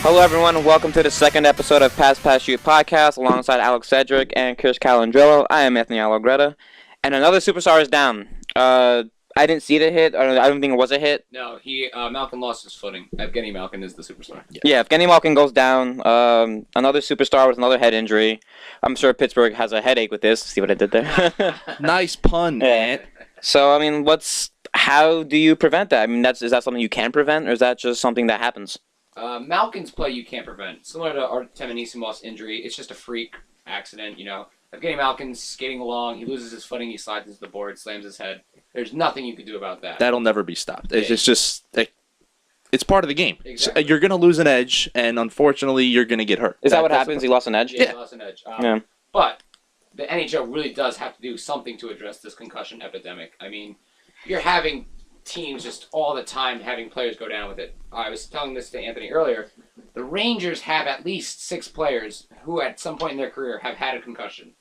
Hello, everyone, and welcome to the second episode of Pass Shoot podcast alongside Alex Cedric and Chris Calandrello. I am Anthony Allegretta, and another superstar is down. I didn't see the hit. I don't think it was a hit. No, Malkin lost his footing. Evgeny Malkin is the superstar. Yeah, Evgeny Malkin goes down. Another superstar with another head injury. I'm sure Pittsburgh has a headache with this. See what I did there? Nice pun, Ant. So, I mean, how do you prevent that? I mean, is that something you can prevent, or is that just something that happens? Malkin's play you can't prevent. Similar to Artem Anisimov's injury, it's just a freak accident, Evgeny Malkin's skating along, he loses his footing, he slides into the board, slams his head. There's nothing you can do about that. That'll never be stopped. It's just it's part of the game. Exactly. So you're going to lose an edge, and unfortunately, you're going to get hurt. Is that what happens? He lost an edge? Yeah, he lost an edge. But the NHL really does have to do something to address this concussion epidemic. I mean, you're having teams just all the time having players go down with it. I was telling this to Anthony earlier. The Rangers have at least 6 players who at some point in their career have had a concussion.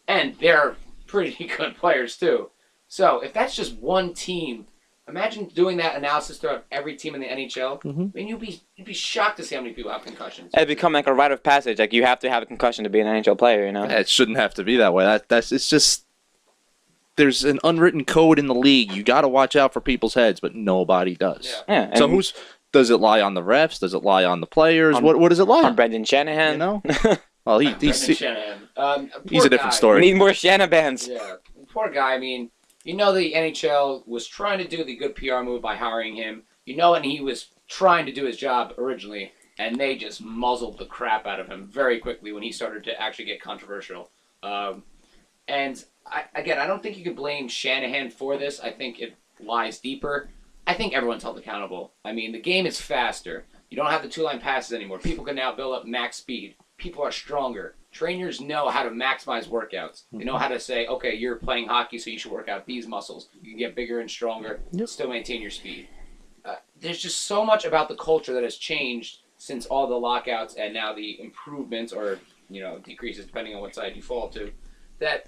And they're pretty good players too. So if that's just one team, imagine doing that analysis throughout every team in the NHL. Mm-hmm. I mean, you'd be shocked to see how many people have concussions. It'd become like a rite of passage. Like, you have to have a concussion to be an NHL player, It shouldn't have to be that way. It's just there's an unwritten code in the league. You got to watch out for people's heads, but nobody does. Yeah. So does it lie on the refs? Does it lie on the players? What does it lie on? Brendan Shanahan. Well, Brendan Shanahan. He's a different story. We need more Shanahans. Yeah, poor guy. I mean, the NHL was trying to do the good PR move by hiring him. And he was trying to do his job originally, and they just muzzled the crap out of him very quickly when he started to actually get controversial. And I don't think you can blame Shanahan for this. I think it lies deeper. I think everyone's held accountable. I mean, the game is faster. You don't have the 2-line passes anymore. People can now build up max speed. People are stronger. Trainers know how to maximize workouts. They know how to say, okay, you're playing hockey, so you should work out these muscles. You can get bigger and stronger, still maintain your speed. There's just so much about the culture that has changed since all the lockouts and now the improvements or decreases, depending on what side you fall to, that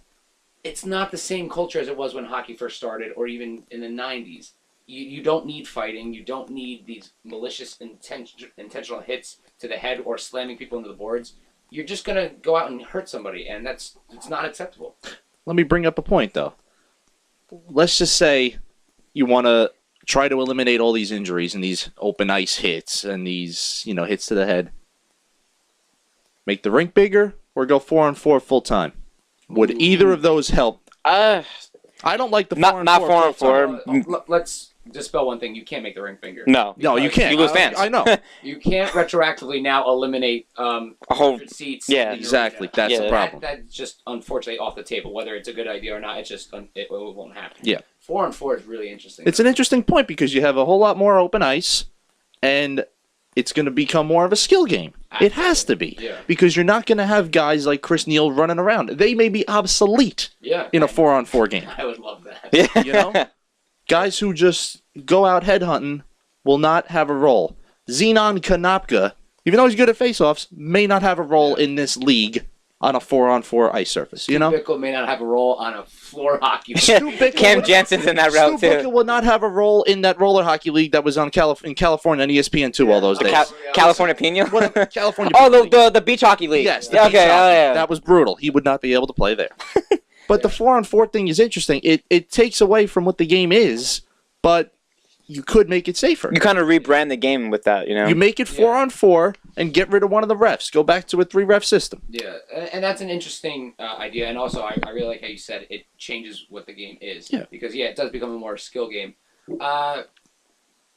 it's not the same culture as it was when hockey first started or even in the 90s. You don't need fighting. You don't need these malicious intentional hits to the head or slamming people into the boards. You're just going to go out and hurt somebody, and it's not acceptable. Let me bring up a point, though. Let's just say you want to try to eliminate all these injuries and these open ice hits and these, hits to the head. Make the rink bigger or go 4-on-4 full time. Would either of those help? I don't like the 4-on-4. Not 4-on-4. Let's dispel one thing. You can't make the rink bigger. No, you can't. You lose fans. I know. You can't retroactively now eliminate a whole seats. Yeah, exactly. That's the problem. That's just unfortunately off the table. Whether it's a good idea or not, it won't happen. Yeah. 4-on-4 is really interesting. It's an interesting point because you have a whole lot more open ice, and it's going to become more of a skill game. Absolutely. It has to be. Yeah. Because you're not going to have guys like Chris Neal running around. They may be obsolete in a 4-on-4 game. I would love that. Yeah. Guys who just go out headhunting will not have a role. Zenon Konopka, even though he's good at faceoffs, may not have a role in this league on a 4-on-4 ice surface. Stu Bickle may not have a role on a floor hockey league. Cam Jansen's in that route, too. too. Stu Bickle will not have a role in that roller hockey league that was on in California on ESPN2 all those days. California Pino? California the beach hockey league. Yes. Okay. Yeah. That was brutal. He would not be able to play there. But the 4-on-4 thing is interesting. It takes away from what the game is, but you could make it safer. You kind of rebrand the game with that, You make it 4-on-4 and get rid of one of the refs. Go back to a 3-ref system. Yeah, and that's an interesting idea. And also, I really like how you said it changes what the game is. Yeah. Because, it does become a more skill game. I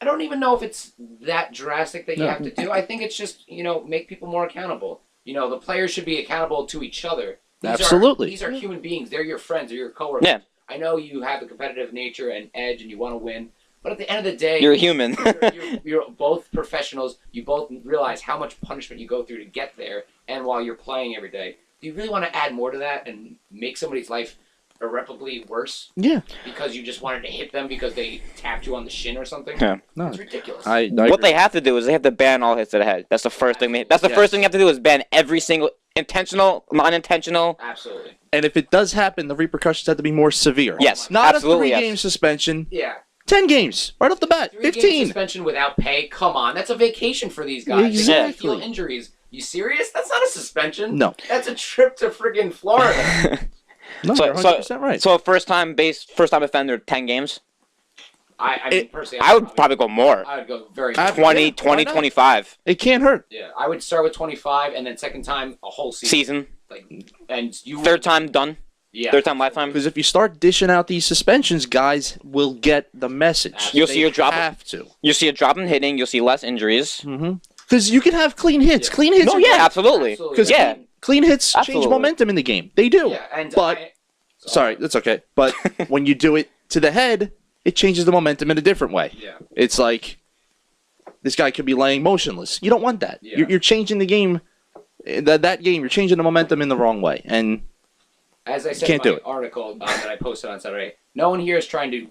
don't even know if it's that drastic that you have to do. I think it's just, make people more accountable. The players should be accountable to each other. Absolutely. These are human beings. They're your friends. They're your coworkers. Yeah. I know you have a competitive nature and edge and you want to win. But at the end of the day, you're a human. you're both professionals. You both realize how much punishment you go through to get there. And while you're playing every day, do you really want to add more to that and make somebody's life irreparably worse? Yeah. Because you just wanted to hit them because they tapped you on the shin or something? Yeah. No. It's ridiculous. What they have to do is they have to ban all hits to the head. That's the first thing. First thing you have to do is ban every single intentional, non-intentional. Absolutely. And if it does happen, the repercussions have to be more severe. Yes, Not absolutely, a 3-game suspension. Yeah. 10 games right off the bat. 3 game 15. suspension without pay. Come on, that's a vacation for these guys. They Exactly. feel injuries. You serious? That's not a suspension. No. That's a trip to friggin' Florida. No, So- you're 100% right. So first time offender, 10 games. I mean, personally, I would probably go more. I would go very. I- 20, Yeah, 20, why not? 25 It can't hurt. Yeah, I would start with 25, and then second time a whole season. season. Like, and you Third time done. Yeah. Third time lifetime. Because if you start dishing out these suspensions, guys will get the message. You'll see They a drop- have to. You'll see a drop in hitting. You'll see less injuries. Because you can have clean hits. Yeah. Clean hits No, are yeah, great. absolutely. Absolutely. Because Yeah. clean hits Absolutely. change momentum in the game. They do. Yeah, and But sorry, that's okay. But when you do it to the head, it changes the momentum in a different way. Yeah. It's like this guy could be laying motionless. You don't want that. Yeah. You're changing the game. That game, you're changing the momentum in the wrong way. And As I said Can't in do my it. article that I posted on Saturday, no one here is trying to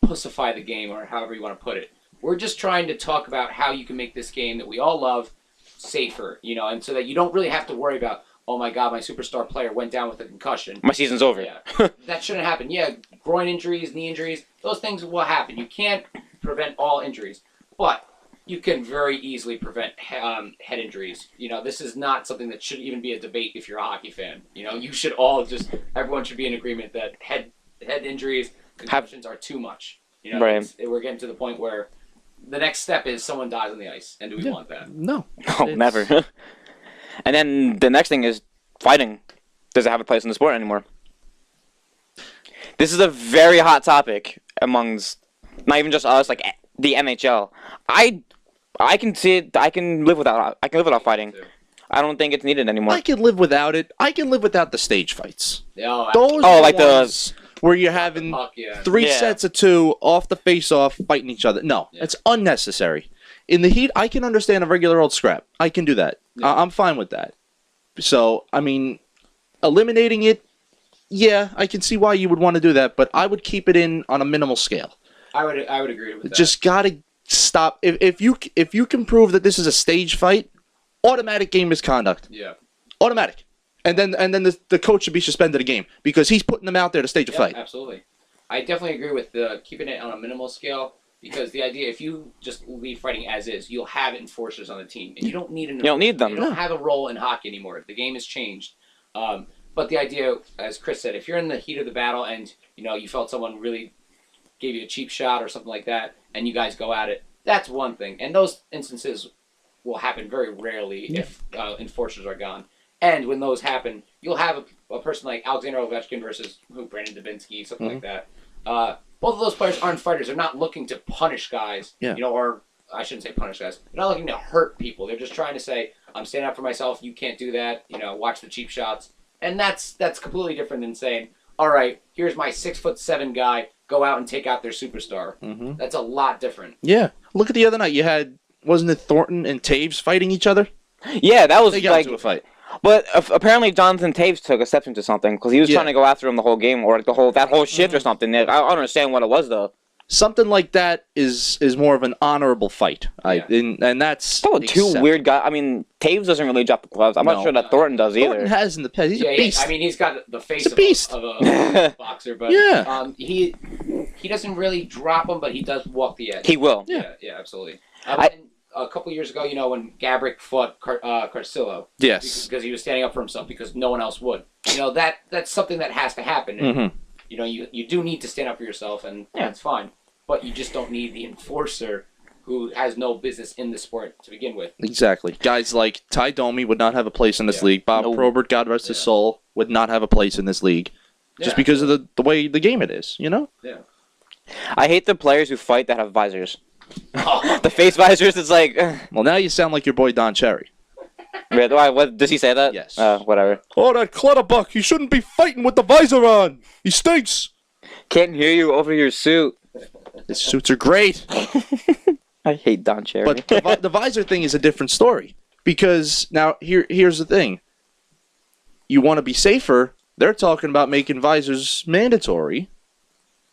pussify the game or however you want to put it. We're just trying to talk about how you can make this game that we all love safer, and so that you don't really have to worry about, oh my god, my superstar player went down with a concussion. My season's over. Yeah, that shouldn't happen. Yeah, groin injuries, knee injuries, those things will happen. You can't prevent all injuries, but you can very easily prevent head injuries. This is not something that should even be a debate if you're a hockey fan. You should all everyone should be in agreement that head injuries, concussions are too much. Right. We're getting to the point where the next step is someone dies on the ice, and do we want that? no. Oh, It's- never. And then the next thing is fighting. Does it have a place in the sport anymore? This is a very hot topic amongst not even just us, like the NHL. I can see it. I can live without. I can live without fighting. I don't think it's needed anymore. I can live without it. I can live without the stage fights. No, Those Oh, are like the- ones where you're having fuck yeah. 3 Yeah. sets of 2 off the face-off fighting each other. No, Yeah. it's unnecessary. In the heat, I can understand a regular old scrap. I can do that. Yeah. I'm fine with that. So, I mean, eliminating it, yeah, I can see why you would want to do that, but I would keep it in on a minimal scale. I would agree with that. Just gotta stop. If you can prove that this is a stage fight, automatic game misconduct. yeah. Automatic. And then the coach should be suspended a game because he's putting them out there to stage a Yeah, fight. absolutely. I definitely agree with keeping it on a minimal scale because the idea, if you just leave fighting as is, you'll have enforcers on the team, and you don't need You don't need them. You don't have a role in hockey anymore. The game has changed. But the idea, as Chris said, if you're in the heat of the battle and you felt someone really gave you a cheap shot or something like that, and you guys go at it, that's one thing. And those instances will happen very rarely if enforcers are gone. And when those happen, you'll have a person like Alexander Ovechkin versus Brandon Dubinsky, something like that. Both of those players aren't fighters. They're not looking to punish guys, Yeah. or I shouldn't say punish guys. They're not looking to hurt people. They're just trying to say, I'm standing up for myself. You can't do that. Watch the cheap shots. And that's completely different than saying, all right, here's my 6'7" guy. Go out and take out their superstar. Mm-hmm. That's a lot different. Yeah. Look at the other night. You had, wasn't it Thornton and Taves fighting each other? Yeah, that was They got like. into a fight. But apparently Jonathan Taves took exception to something because he was Yeah. trying to go after him the whole game or that whole shift or something. I don't understand what it was though. Something like that is more of an honorable fight. Yeah. And that's Still two acceptable. weird guys. I mean, Taves doesn't really drop the gloves. I'm No. not sure that Thornton does Thornton either. has in the past. He's a beast. I mean, he's got the face He's a beast. of a boxer, but Yeah. he doesn't really drop him, but he does walk the edge. He will. Yeah, absolutely. I- And a couple years ago, when Gabrick fought Carcillo, Yes. because he was standing up for himself because no one else would. That's something that has to happen. And, Mm-hmm. you do need to stand up for yourself, and that's fine. But you just don't need the enforcer who has no business in the sport to begin with. Exactly. Guys like Ty Domi would not have a place in this Yeah. league. Bob No. Probert, God rest his Yeah. soul, would not have a place in this league. Just Yeah. because of the way the game it is, I hate the players who fight that have visors. The face visors. It's like, Well, now you sound like your boy Don Cherry. why? What does he say that? Yes. Whatever. Oh, that clutterbuck! He shouldn't be fighting with the visor on. He stinks. Can't hear you over your suit. His suits are great, I hate Don Cherry. but the visor thing is a different story. Because now here's the thing. You want to be safer. They're talking about making visors mandatory.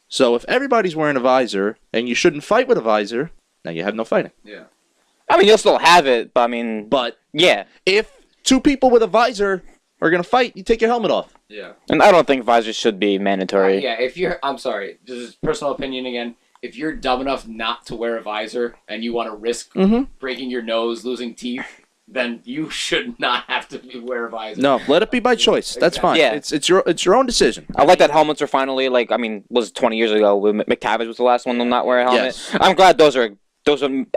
So if everybody's wearing a visor and you shouldn't fight with a visor, now you have no fighting. Yeah. I mean, you'll still have it, but I mean, But yeah. if 2 people with a visor are gonna fight, you take your helmet off. Yeah. And I don't think visors should be mandatory. Yeah, I'm sorry, this is personal opinion again. if you're dumb enough not to wear a visor and you want to risk breaking your nose, losing teeth, then you should not have to wear a visor. No, let it be by choice. That's fine. Yeah. It's your own decision. I like that helmets are finally like. I mean, was 20 years ago when McTavish was the last one to not wear a helmet. Yes. I'm glad those are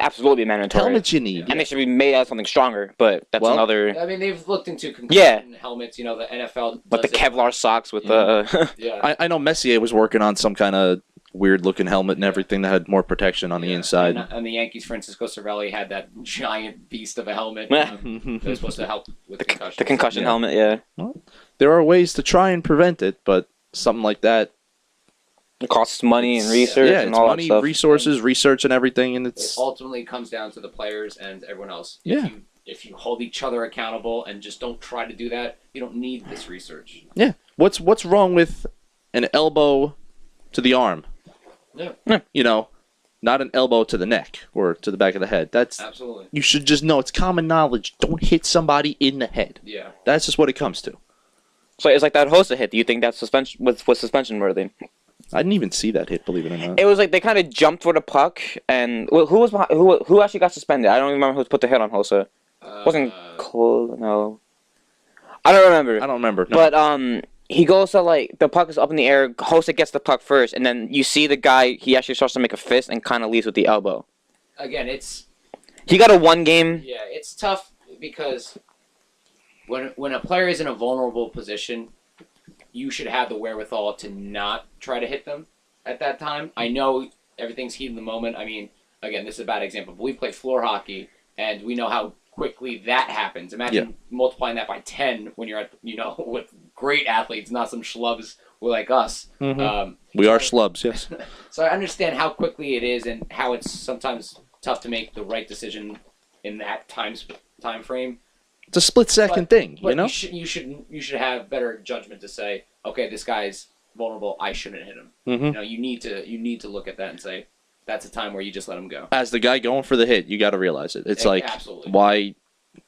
absolutely mandatory. Helmets you need. And they should be made out of something stronger. But that's Well, another. I mean, they've looked into concussion helmets. You know, the NFL. But the does it. Kevlar socks with the. Yeah. I know Messier was working on some kind of weird-looking helmet and everything that had more protection on the inside. And the Yankees, Francisco Cervelli had that giant beast of a helmet. Yeah. That was supposed to help with concussion. The concussion Yeah. helmet, yeah. There are ways to try and prevent it, but something like that. It costs money and research Yeah, and it's all money, that stuff. resources, research, and everything, and It it's ultimately comes down to the players and everyone else. Yeah. If you hold each other accountable and just don't try to do that, you don't need this research. yeah. What's wrong with an elbow to the arm? Yeah. You know, not an elbow to the neck or to the back of the head. That's Absolutely. you should just know. It's common knowledge. Don't hit somebody in the head. Yeah. That's just what it comes to. So it's like that Hossa hit. Do you think that suspension was suspension worthy? I didn't even see that hit. Believe it or not. It was like they kind of jumped for the puck, and who was behind, who actually got suspended? I don't even remember who put the hit on Hossa. Wasn't Cole? No, I don't remember. I don't remember. No. But he goes to like the puck is up in the air. Hossa gets the puck first, and then you see the guy. He actually starts to make a fist and kind of leaves with the elbow. Again, it's He got a 1 game. yeah, it's tough because when a player is in a vulnerable position, you should have the wherewithal to not try to hit them at that time. I know everything's heat in the moment. I mean, again, this is a bad example, but we play floor hockey, and we know how quickly that happens. Imagine multiplying that by 10 when you're at, with great athletes, not some schlubs like us. Mhm. We are schlubs, yes. So I understand how quickly it is and how it's sometimes tough to make the right decision in that time frame. It's a split-second thing, But you know? you should have better judgment to say, okay, this guy's vulnerable. I shouldn't hit him. Mhm. You need to look at that and say, that's a time where you just let him go. As the guy going for the hit, you got to realize it. It's like Absolutely. why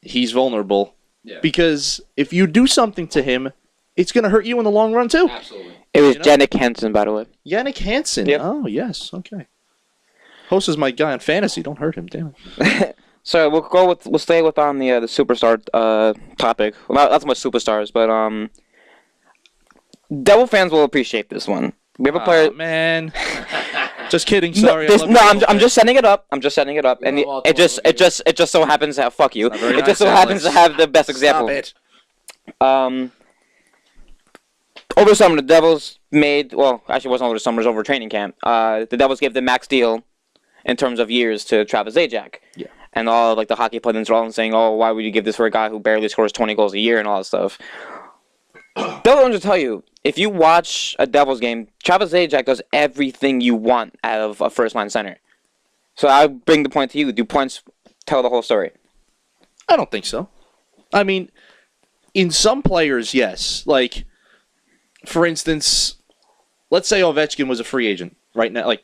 he's vulnerable. Yeah. Because if you do something to him, it's going to hurt you in the long run, too. Absolutely. It was You know? Jannik Hansen, by the way. Yannick Hansen. Yep. Oh, yes. Okay. Host is my guy on fantasy. Don't hurt him, damn it. So we'll stay with on the superstar topic. Well, not so much superstars, but Devil fans will appreciate this one. We have a player. Oh, man. Just kidding. Sorry. I'm just setting it up. I'm just setting it up, and it just so happens to fuck you. Not very It just so nice, happens to Alex. have the best example. Stop it. Over the summer, the Devils made. Well, actually, it wasn't over the summer. It was over training camp. The Devils gave the max deal in terms of years to Travis Zajac. Yeah. And all like the hockey pundits are all saying, "Oh, why would you give this for a guy who barely scores 20 goals a year and all that stuff?" Devils want to tell you, if you watch a Devils game, Travis Zajac does everything you want out of a first-line center. So I bring the point to you. Do points tell the whole story? I don't think so. I mean, in some players, yes. Like, for instance, let's say Ovechkin was a free agent right now, like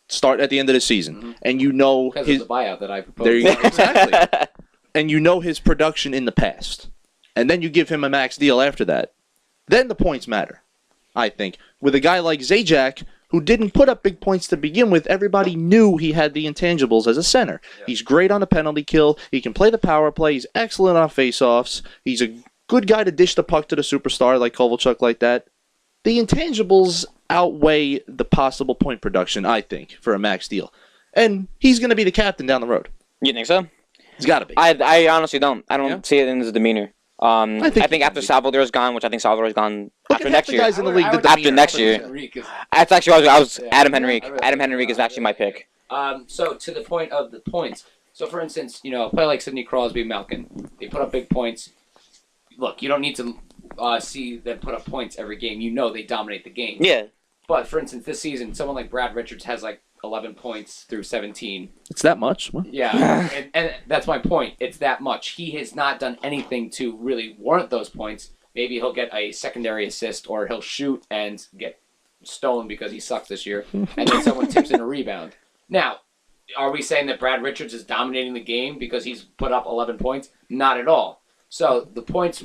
start at the end of the season, and you know Because his of the buyout that I proposed. there you go, exactly, and you know his production in the past, and then you give him a max deal after that, then the points matter. I think with a guy like Zajac, who didn't put up big points to begin with, everybody knew he had the intangibles as a center. Yeah. He's great on a penalty kill. He can play the power play. He's excellent on faceoffs. He's a good guy to dish the puck to the superstar like Kovalchuk like that. The intangibles outweigh the possible point production, I think, for a max deal. And he's going to be the captain down the road. You think so? He's got to be. I honestly don't. I don't see it in his demeanor. I think after Salvador's gone, which I think Salvador's gone after next year. Guys in the league, after next year. That's actually I was Adam Henrique. Adam Henrique is actually my pick. So to the point of the points. So for instance, a player like Sidney Crosby, Malkin, they put up big points. Look, you don't need to see them put up points every game. You know they dominate the game. Yeah. But for instance, this season, someone like Brad Richards has like 11 points through 17. It's that much? What? Yeah, and that's my point. It's that much. He has not done anything to really warrant those points. Maybe he'll get a secondary assist, or he'll shoot and get stoned because he sucks this year, and then someone tips in a rebound. Now, are we saying that Brad Richards is dominating the game because he's put up 11 points? Not at all. So the points,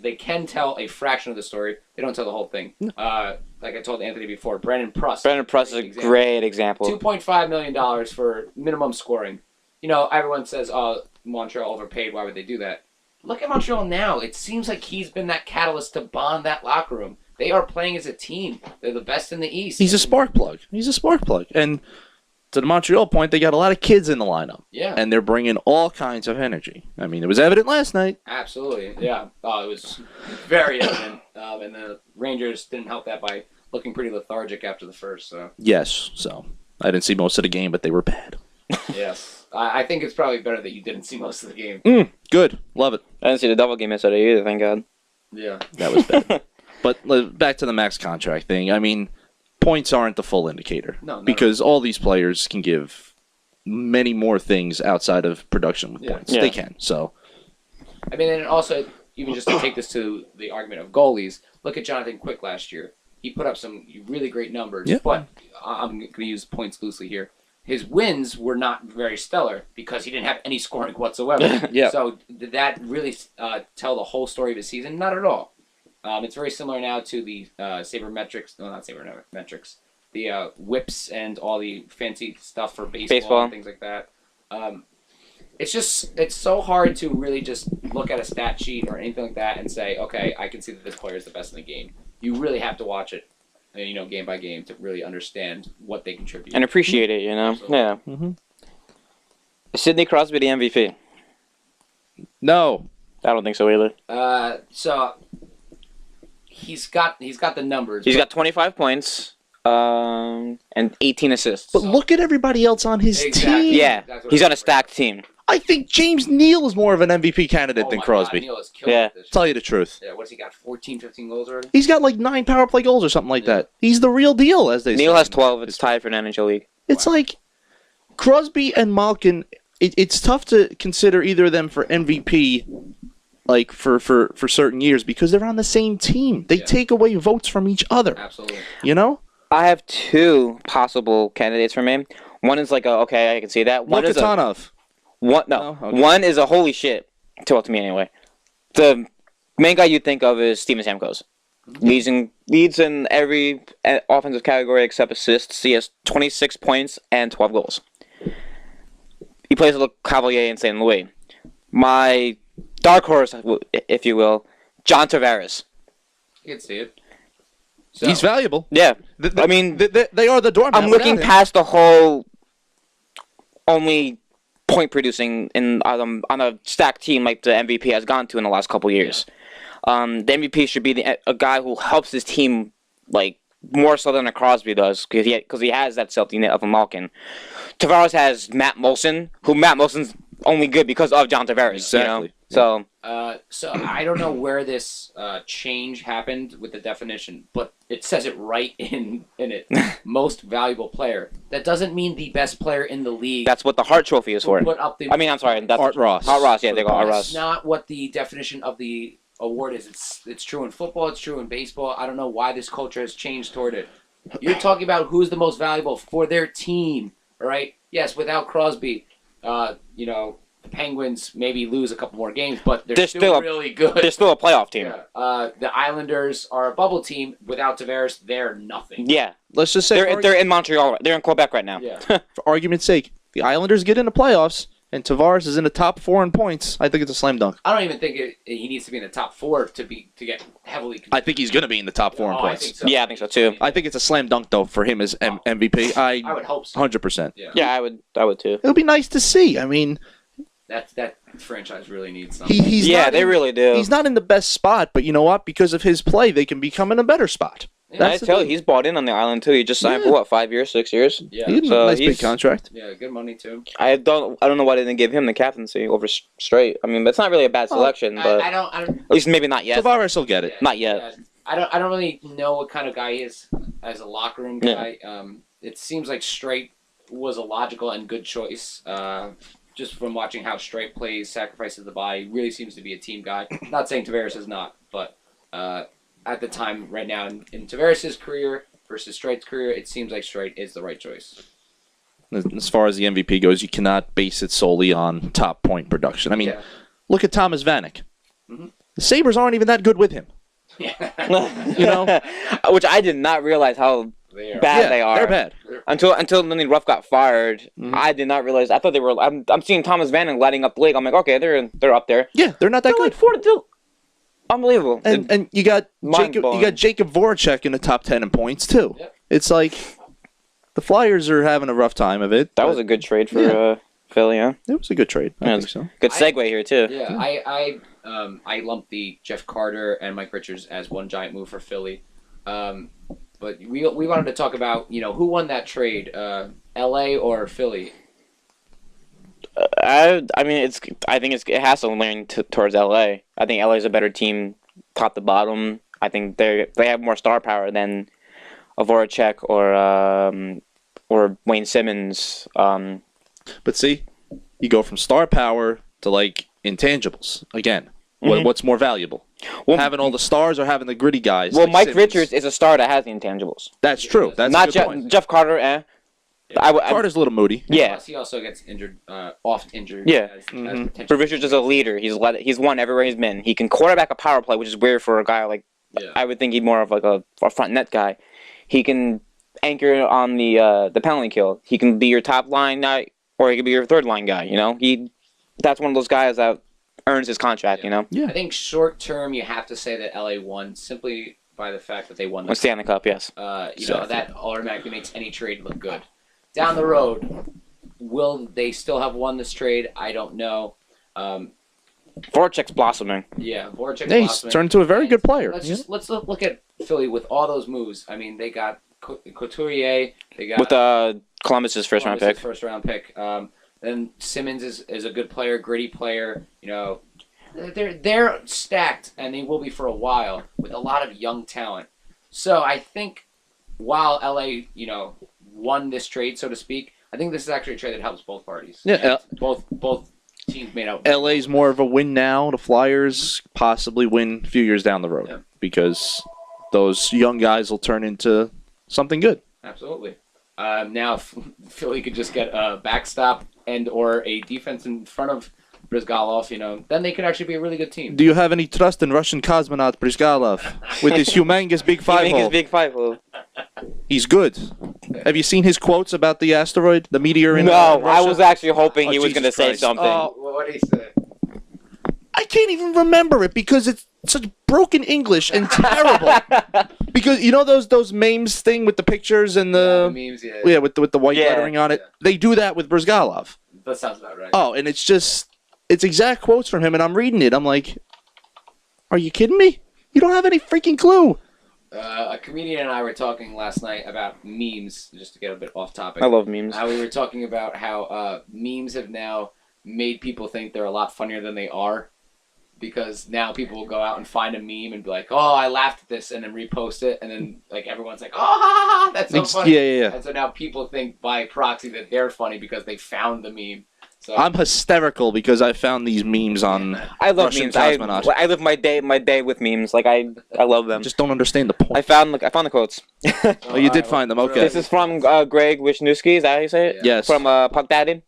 they can tell a fraction of the story. They don't tell the whole thing. Like like I told Anthony before, Brandon Pruss. Brandon Pruss is a great example. $2.5 million for minimum scoring. You know, everyone says, oh, Montreal overpaid. Why would they do that? Look at Montreal now. It seems like he's been that catalyst to bond that locker room. They are playing as a team. They're the best in the East. He's a spark plug. And to the Montreal point, they got a lot of kids in the lineup. Yeah. And they're bringing all kinds of energy. I mean, it was evident last night. Absolutely. Yeah. Oh, it was very evident. And the Rangers didn't help that by looking pretty lethargic after the first. So. Yes. So I didn't see most of the game, but they were bad. Yes. I think it's probably better that you didn't see most of the game. Good. Love it. I didn't see the double game yesterday either, thank God. Yeah. That was bad. But back to the max contract thing. I mean, points aren't the full indicator. No, because all these players can give many more things outside of production with points. Yeah. They can. So, I mean, and also, even just to take this to the argument of goalies, look at Jonathan Quick last year. He put up some really great numbers, Yeah. but I'm going to use points loosely here. His wins were not very stellar because he didn't have any scoring whatsoever. Yeah. So did that really tell the whole story of his season? Not at all. It's very similar now to the sabermetrics. No, not sabermetrics. The whips and all the fancy stuff for baseball. And things like that. It's so hard to really just look at a stat sheet or anything like that and say, okay, I can see that this player is the best in the game. You really have to watch it, game by game to really understand what they contribute. And appreciate it, Absolutely. Yeah. Mm-hmm. Is Sidney Crosby the MVP? No. I don't think so either. So he's got the numbers. He's got 25 points and 18 assists. But look at everybody else on his Exactly. team. Yeah, That's what he's I'm on a stacked team. I think James Neal is more of an MVP candidate than Crosby. God, Neil is killing Yeah. it this Tell you the truth. year. Yeah, what's he got? 14, 15 goals already? He's got like 9 power play goals or something like that. He's the real deal, as they say. Neil has 12. It's tied for an NHL league. It's like Crosby and Malkin. It's tough to consider either of them for MVP, like for certain years, because they're on the same team. They take away votes from each other. Absolutely. You know, I have 2 possible candidates for me. One is like, okay, I can see that. One is Lokatanov. No. Oh, okay. One is a holy shit. To me anyway. The main guy you think of is Steven Stamkos. Leads in every offensive category except assists. He has 26 points and 12 goals. He plays with Cavalier and St. Louis. My dark horse, if you John Tavares. You can see it. So, He's valuable. Yeah, I mean, They are the doormat. I'm looking past the whole only point producing on a stacked team like the MVP has gone to in the last couple years. The MVP should be a guy who helps his team like more so than a Crosby does because he has that safety net of a Malkin. Tavares has Matt Molson, who Matt Molson's only good because of John Tavares. Exactly. So So I don't know where this change happened with the definition, but it says it right in it. Most valuable player. That doesn't mean the best player in the league. that's what the Hart Trophy is for. Put up the. I mean, I'm sorry, that's Art Ross. Art Ross, yeah, they go Art That's Ross. not what the definition of the award is. It's true in football. It's true in baseball. I don't know why this culture has changed toward it. You're talking about who's the most valuable for their team, all right? Yes, without Crosby, the Penguins maybe lose a couple more games, but they're still really good. They're still a playoff team. Yeah. The Islanders are a bubble team. Without Tavares, they're nothing. Yeah, Let's just say they're in Montreal. They're in Quebec right now. Yeah. for argument's sake, the Islanders get in the playoffs, and Tavares is in the top 4 in points. I think it's a slam dunk. I don't even think he needs to be in the top 4 to get heavily. I think he's going to be in the top 4 in Oh, points. I think so. Yeah, I think so too. I think it's a slam dunk though for him as MVP. I would hope so. 100%. Yeah. Yeah, I would too. It would be nice to see. I mean, That franchise really needs something. he's Yeah, not they in- really do. He's not in the best spot, but you know what? Because of his play, they can become in a better spot. I That's the tell you, thing. he's bought in on the island too. He just signed Yeah. for what, 5 years, 6 years? Yeah. He had a So nice big he's- contract. Yeah, good money too. I don't know why they didn't give him the captaincy over Straight. I mean, that's not really a bad selection, but I don't. at least maybe not yet. Tavares will get it. Not yet. Yeah, I don't really know what kind of guy he is as a locker room guy. It seems like Straight was a logical and good choice. Just from watching how Straight plays, sacrifices the body, really seems to be a team guy. Not saying Tavares is not, but at the time right now in Tavares' career versus Straight's career, it seems like Straight is the right choice. As far as the MVP goes, you cannot base it solely on top point production. I mean, Yeah. look at Thomas Vanek. Mhm. The Sabres aren't even that good with him. Yeah. You know? Which I did not realize how They are. bad they are. They're bad. Until Lindy Ruff got fired. Mhm. I did not realize. I thought they were. I'm seeing Thomas Vanning lighting up the league. I'm like, okay, they're up there. Yeah, they're not that They're good. like 4-2. Unbelievable. And you got Mind-blowing. Jacob Voracek in the top 10 in points too. Yep. It's like the Flyers are having a rough time of it. That but was a good trade for Yeah. Philly, huh? it was a good trade. I Yeah, think so. Good segue here too. Yeah, I lumped the Jeff Carter and Mike Richards as one giant move for Philly, but we wanted to talk about who won that trade, L.A. or Philly. I mean I think it has to lean towards LA. I think LA is a better team, top to bottom. I think they have more star power than a Voracek or Wayne Simmons. But see, you go from star power to like intangibles again. Mhm. What's more valuable? Well, Having all the stars or having the gritty guys? well, like Mike Simmons? Richards is a star that has the intangibles. That's true. That's Not a good point. Jeff Carter. Carter's a little moody. Yeah. Plus, he also gets injured, often injured. Yeah. as Mhm. potential- But Richards is a leader. He's won everywhere he's been. He can quarterback a power play, which is weird for a guy like Yeah. I would think he's more of like a front net guy. He can anchor on the penalty kill. He can be your top line guy, or he can be your third line guy. That's one of those guys that earns his contract. Yeah. Yeah. I think short term, you have to say that LA won simply by the fact that they won the Stanley Cup, yes. Exactly. that automatically makes any trade look good. Down the road, will they still have won this trade? I don't know. Voracek's blossoming. Yeah, Voracek. Yeah, he's blossoming. turned into a very And good player. Let's look at Philly with all those moves. I mean, they got Couturier. They got With Columbus's first round pick. First round pick. Then Simmons is a good player, gritty player. They're stacked, and they will be for a while with a lot of young talent. So I think while LA, won this trade, so to speak, I think this is actually a trade that helps both parties. Yeah, Both teams made out. LA's more of a win now. The Flyers possibly win a few years down the road Yeah. because those young guys will turn into something good. Absolutely. Now, if Philly could just get a backstop and or a defense in front of Brizgalov, then they could actually be a really good team. Do you have any trust in Russian cosmonaut Brizgalov with his humongous big five hole? Big 5-hole. He's good. Have you seen his quotes about the asteroid, the meteor in No, Russia? I was actually hoping he Oh, was Jesus going to say Christ. something. Oh, What did he say? I can't even remember it because it's such broken English and terrible. Because those memes thing with the pictures and the the memes, yeah. yeah with the white Yeah. lettering on it. They do that with Brizgalov. That sounds about right. Oh, and it's exact quotes from him, and I'm reading it. I'm like, are you kidding me? You don't have any freaking clue. A comedian and I were talking last night about memes, just to get a bit off topic. I love memes. How we were talking about how memes have now made people think they're a lot funnier than they are. Because now people will go out and find a meme and be like, "Oh, I laughed at this," and then repost it, and then everyone's like, "Oh, ha, ha, ha, that's so funny." Yeah. And so now people think by proxy that they're funny because they found the meme. So I'm hysterical because I found these memes on. I love Russian memes. cosmonaut. I live my day with memes. Like I love them. Just don't understand the point. I found the quotes. Oh, you did find them, okay. This is from Greg Wisniewski. Is that how you say it? Yeah. Yes. From Puck Daddy.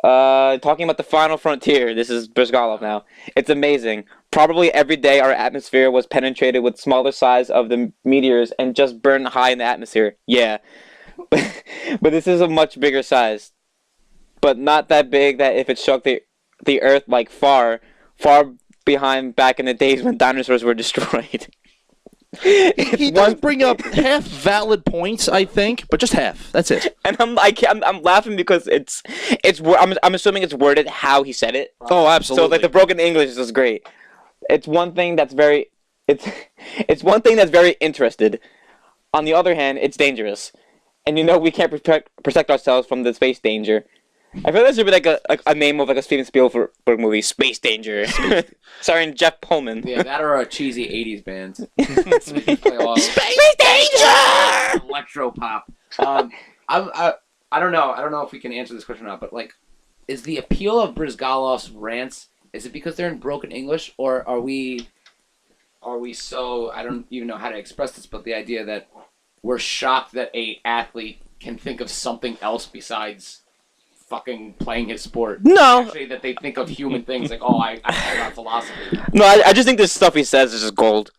Talking about the final frontier. This is Brizgalov now. It's amazing. Probably every day our atmosphere was penetrated with smaller size of the meteors and just burned high in the atmosphere. Yeah. But this is a much bigger size. But not that big that if it struck the earth like far behind back in the days when dinosaurs were destroyed. He does bring up half valid points, I think, but just half. That's it. And I'm laughing because I'm assuming it's worded how he said it. Oh, absolutely. So like the broken English is great. It's one thing that's very it's one thing that's very interested. On the other hand, it's dangerous, and we can't protect ourselves from the space danger. I feel that should be like a name of like a Steven Spielberg movie, Space Danger, starring Jeff Pullman. yeah, that or a cheesy '80s band. Space Danger. Electro pop. I don't know. I don't know if we can answer this question or not. But is the appeal of Brizgalov's rants? Is it because they're in broken English, or are we so? I don't even know how to express this, but the idea that we're shocked that a athlete can think of something else besides fucking playing his sport. No. Actually, that they think of human things like, oh, I care about philosophy. No, I just think this stuff he says is just gold.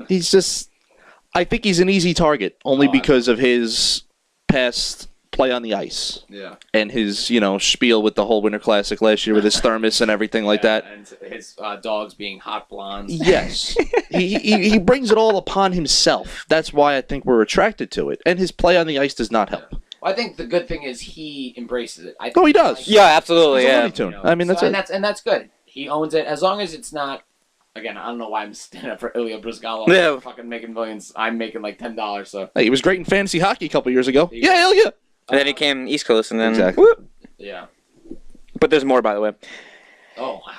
he's just. I think he's an easy target only Oh, because of his past play on the ice Yeah. and his spiel with the whole Winter Classic last year with his thermos and everything like that. And his dogs being hot blondes. Yes, he brings it all upon himself. That's why I think we're attracted to it. And his play on the ice does not help. Well, I think the good thing is he embraces it. Oh, he does. Yeah, absolutely. He's a Yeah. Looney Tune. I mean, that's it. And that's good. He owns it as long as it's not. Again, I don't know why I'm standing up for Ilya Brizgalov. Yeah. I'm fucking making millions. I'm making like $10. So Hey, he was great in fantasy hockey a couple years ago. Yeah, hell yeah. And then he came East Coast, and then Exactly. whoop. yeah. But there's more, by the way. Oh. Wow.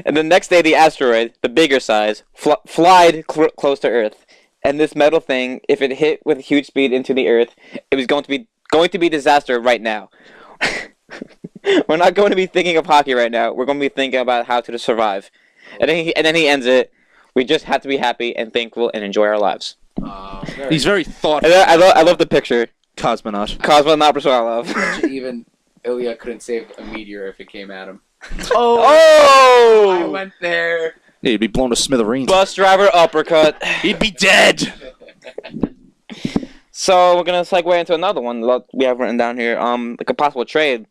And the next day, the asteroid, the bigger size, flied close to Earth. And this metal thing, if it hit with huge speed into the Earth, it was going to be disaster right now. We're not going to be thinking of hockey right now. We're going to be thinking about how to survive. And then he ends it. We just have to be happy and thankful and enjoy our lives. He's very thoughtful. And I love the picture. Cosmonaut. Cosmonaut Brizgalov. Even Ilya couldn't save a meteor if it came at him. I Oh! went there. Yeah, he'd be blown to smithereens. Bus driver uppercut. He'd be dead. So we're gonna segue into another one that we have written down here. Like a possible trade.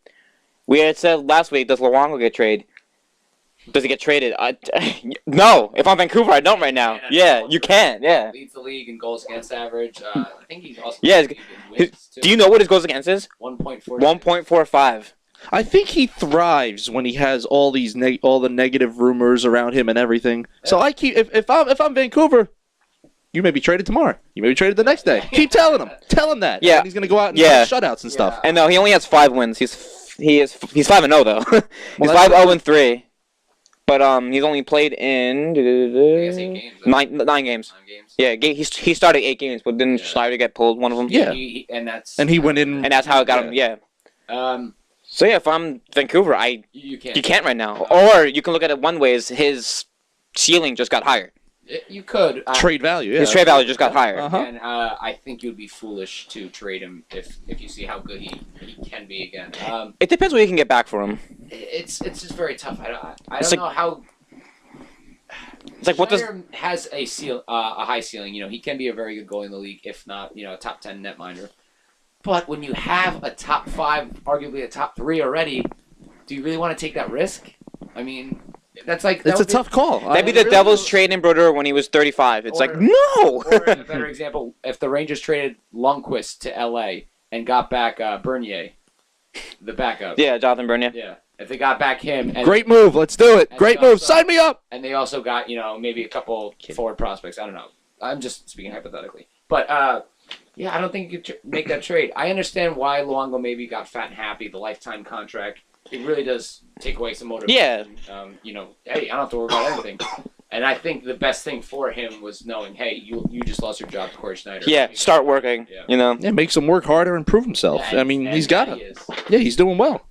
We had said last week, does Luongo get traded? Does he get traded? No. If I'm Vancouver, I don't right now. Yeah, you can. Yeah. Leads the league in goals against average. I think he's also Yeah, leads the league in wins, too. Do you know what his goes against is? 1.4. 1.45. I think he thrives when he has all these all the negative rumors around him and everything. So I keep if I'm Vancouver, you may be traded tomorrow. You may be traded the next day. Keep telling him. Tell him that. Yeah. And he's gonna go out and Yeah. have shutouts and stuff. And no, he only has 5 wins. He's 5-0 though. He's that's 5-0-3. But he's only played in guess 8 games, though. 9 games. 9 games. Yeah, he started 8 games, but didn't Yeah. Schneider get pulled one of them? Yeah. And that's And he went in. And that's how it got him. Yeah. So yeah, if I'm Vancouver, You can't. you can't right now. Or you can look at it one way: is his ceiling just got higher. You could. Trade value. Yeah. His trade value just got higher. Uh-huh. And I think you'd be foolish to trade him if you see how good he can be again. It depends what you can get back for him. It's just very tough. I It's don't like- know how. It's like, what does? Schneider has a high ceiling. He can be a very good goalie in the league, if not a top 10 netminder. But when you have a top 5, arguably a top 3 already, do you really want to take that risk? I mean, that's like It's a tough call. That'd be I the really Devils do. trading Brodeur when he was 35. It's Or- like no. Or a better example, if the Rangers traded Lundqvist to LA and got back Bernier, the backup. Yeah, Jonathan Bernier. Yeah. If they got back him, and Great move. Let's do it. And Great they move. also- Sign me up. and they also got maybe a couple forward prospects. I don't know. I'm just speaking hypothetically, but yeah, I don't think you could make that trade. I understand why Luongo maybe got fat and happy. The lifetime contract, it really does take away some motivation. Hey, I don't have to worry about anything. And I think the best thing for him was knowing, hey, you just lost your job to Corey Schneider. Yeah, start working. Yeah. Yeah, makes him work harder and prove himself. Yeah, I mean, and he's got he to. is. Yeah, he's doing well.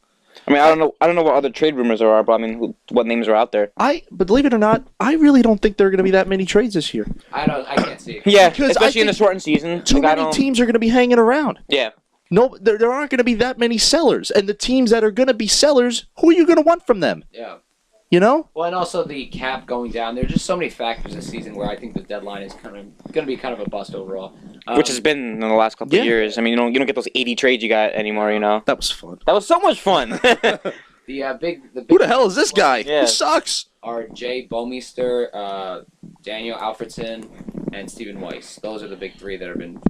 I mean, I don't know what other trade rumors there are, but I mean, what names are out there? But believe it or not, I really don't think there are going to be that many trades this year. I can't see it. Yeah, Because I especially in the think shortened season. Too Like, I many don't- teams are going to be hanging around. Yeah. No, there aren't going to be that many sellers, and the teams that are going to be sellers, who are you going to want from them? Yeah. You know? Well, and also the cap going down. There are just so many factors this season where I think the deadline is going to be kind of a bust overall. Which has been in the last couple yeah. of years. I mean, you don't get those 80 trades you got anymore. That was fun. That was so much fun. The big. Who the hell is this guy? Yeah. He sucks. Are Jay Bomeister, Daniel Alfredson, and Stephen Weiss. Those are the big 3 that have been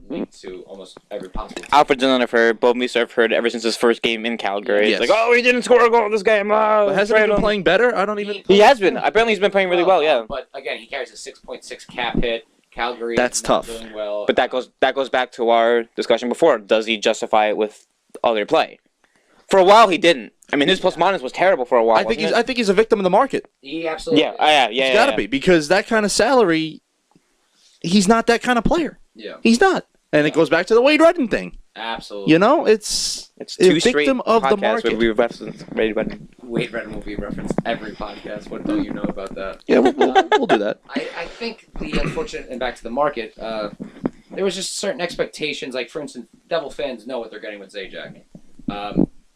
linked to almost every possible. Alfred Dillon, I've heard. Bob Meester, I've heard ever since his first game in Calgary. Yes. It's like, oh, he didn't score a goal this game. Oh, But hasn't he trade been him. playing better? I don't even. He has been. Apparently, he's been playing really well. Yeah. But again, he carries a 6.6 cap hit. Calgary. That's is not tough. Doing well. But that goes back to our discussion before. Does he justify it with other play? For a while, he didn't. I mean, his plus minus was terrible for a while. I think wasn't he's a victim of the market. He absolutely. yeah. He's got to be because that kind of salary, he's not that kind of player. Yeah. He's not, and it goes back to the Wade Redden thing. Absolutely. You know, it's It's a two straight victim of the podcasts market. where we referenced Wade Redden. Wade Redden will be referenced every podcast. What don't you know about that? Yeah, we'll do that. I think the unfortunate, and back to the market, there was just certain expectations. Like, for instance, Devil fans know what they're getting with Zajac.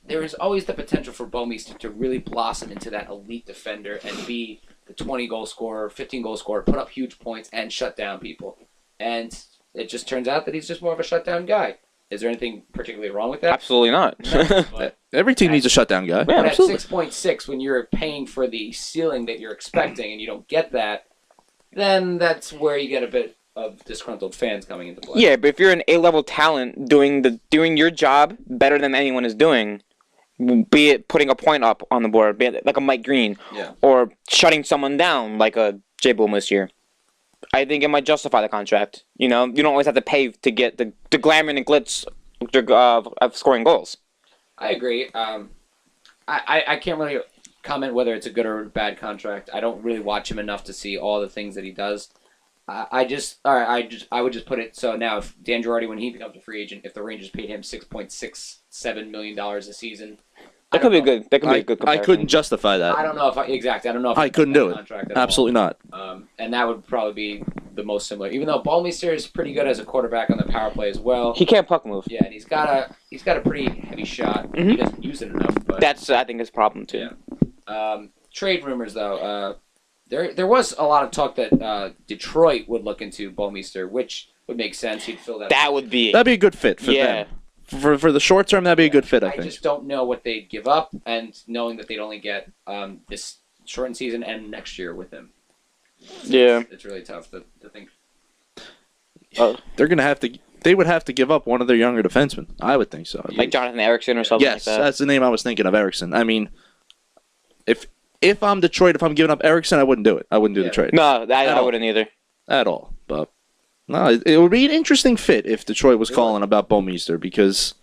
There is always the potential for Bomeister to really blossom into that elite defender and be the 20 goal scorer, 15 goal scorer, put up huge points and shut down people. And it just turns out that he's just more of a shutdown guy. Is there anything particularly wrong with that? Absolutely not. No, but Every team needs a shutdown guy. Yeah, but at absolutely. 6.6, when you're paying for the ceiling that you're expecting and you don't get that, then that's where you get a bit of disgruntled fans coming into play. Yeah, but if you're an A-level talent doing your job better than anyone is doing, be it putting a point up on the board, be it like a Mike Green, Yeah. or shutting someone down like a Jay Boom this year, I think it might justify the contract. You know, you don't always have to pay to get the glamour and the glitz of scoring goals. I agree. I can't really comment whether it's a good or bad contract. I don't really watch him enough to see all the things that he does. I would just put it so now if Dan Girardi, when he becomes a free agent, if the Rangers paid him $6.67 million a season, That could be good. That could be a good I comparison. couldn't justify that. I don't know if I don't know if I couldn't do it. contract at all. Absolutely not. And that would probably be the most similar. Even though Ballmeister is pretty good as a quarterback on the power play as well. He can't puck move. Yeah, and he's got a pretty heavy shot. He Mhm. doesn't use it enough. But That's I think his problem too. Yeah. Trade rumors though. There was a lot of talk that Detroit would look into Ballmeister, which would make sense. He'd fill that. That would be. That'd be a good fit for Yeah. them. For the short term, that'd be a good fit, I I think. just don't know what they'd give up, and knowing that they'd only get this shortened season and next year with him. Yeah. It's really tough to think. They're gonna have to. They would have to give up one of their younger defensemen. I would think so. at Like least. Jonathan Erickson or something Yes, like that. that's the name I was thinking of, Erickson. I mean, if I'm Detroit, if I'm giving up Erickson, I wouldn't do it. I wouldn't do Yeah. the trade No, I all. wouldn't either. at all. But no, it would be an interesting fit if Detroit was It calling about Bouwmeester because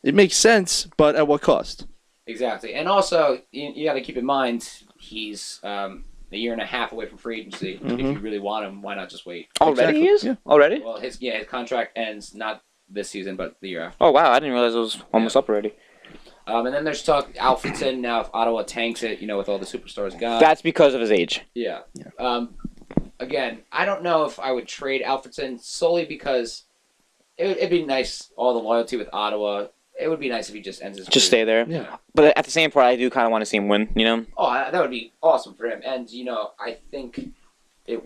it makes sense, but at what cost? Exactly, and also you got to keep in mind he's a year and a half away from free agency. If you really want him, why not just wait? Already he is? Yeah. Already? Well, his contract ends not this season, but the year after. Oh wow, I didn't realize it was almost up already. And then there's talk Alfredson now if Ottawa tanks it, with all the superstars gone. That's because of his age. Yeah. Yeah. Again, I don't know if I would trade Alfredson solely because it'd be nice, all the loyalty with Ottawa. It would be nice if he just ends his Just career. stay there. Yeah. But at the same point, I do kind of want to see him win. You know? Oh, that would be awesome for him. And, I think it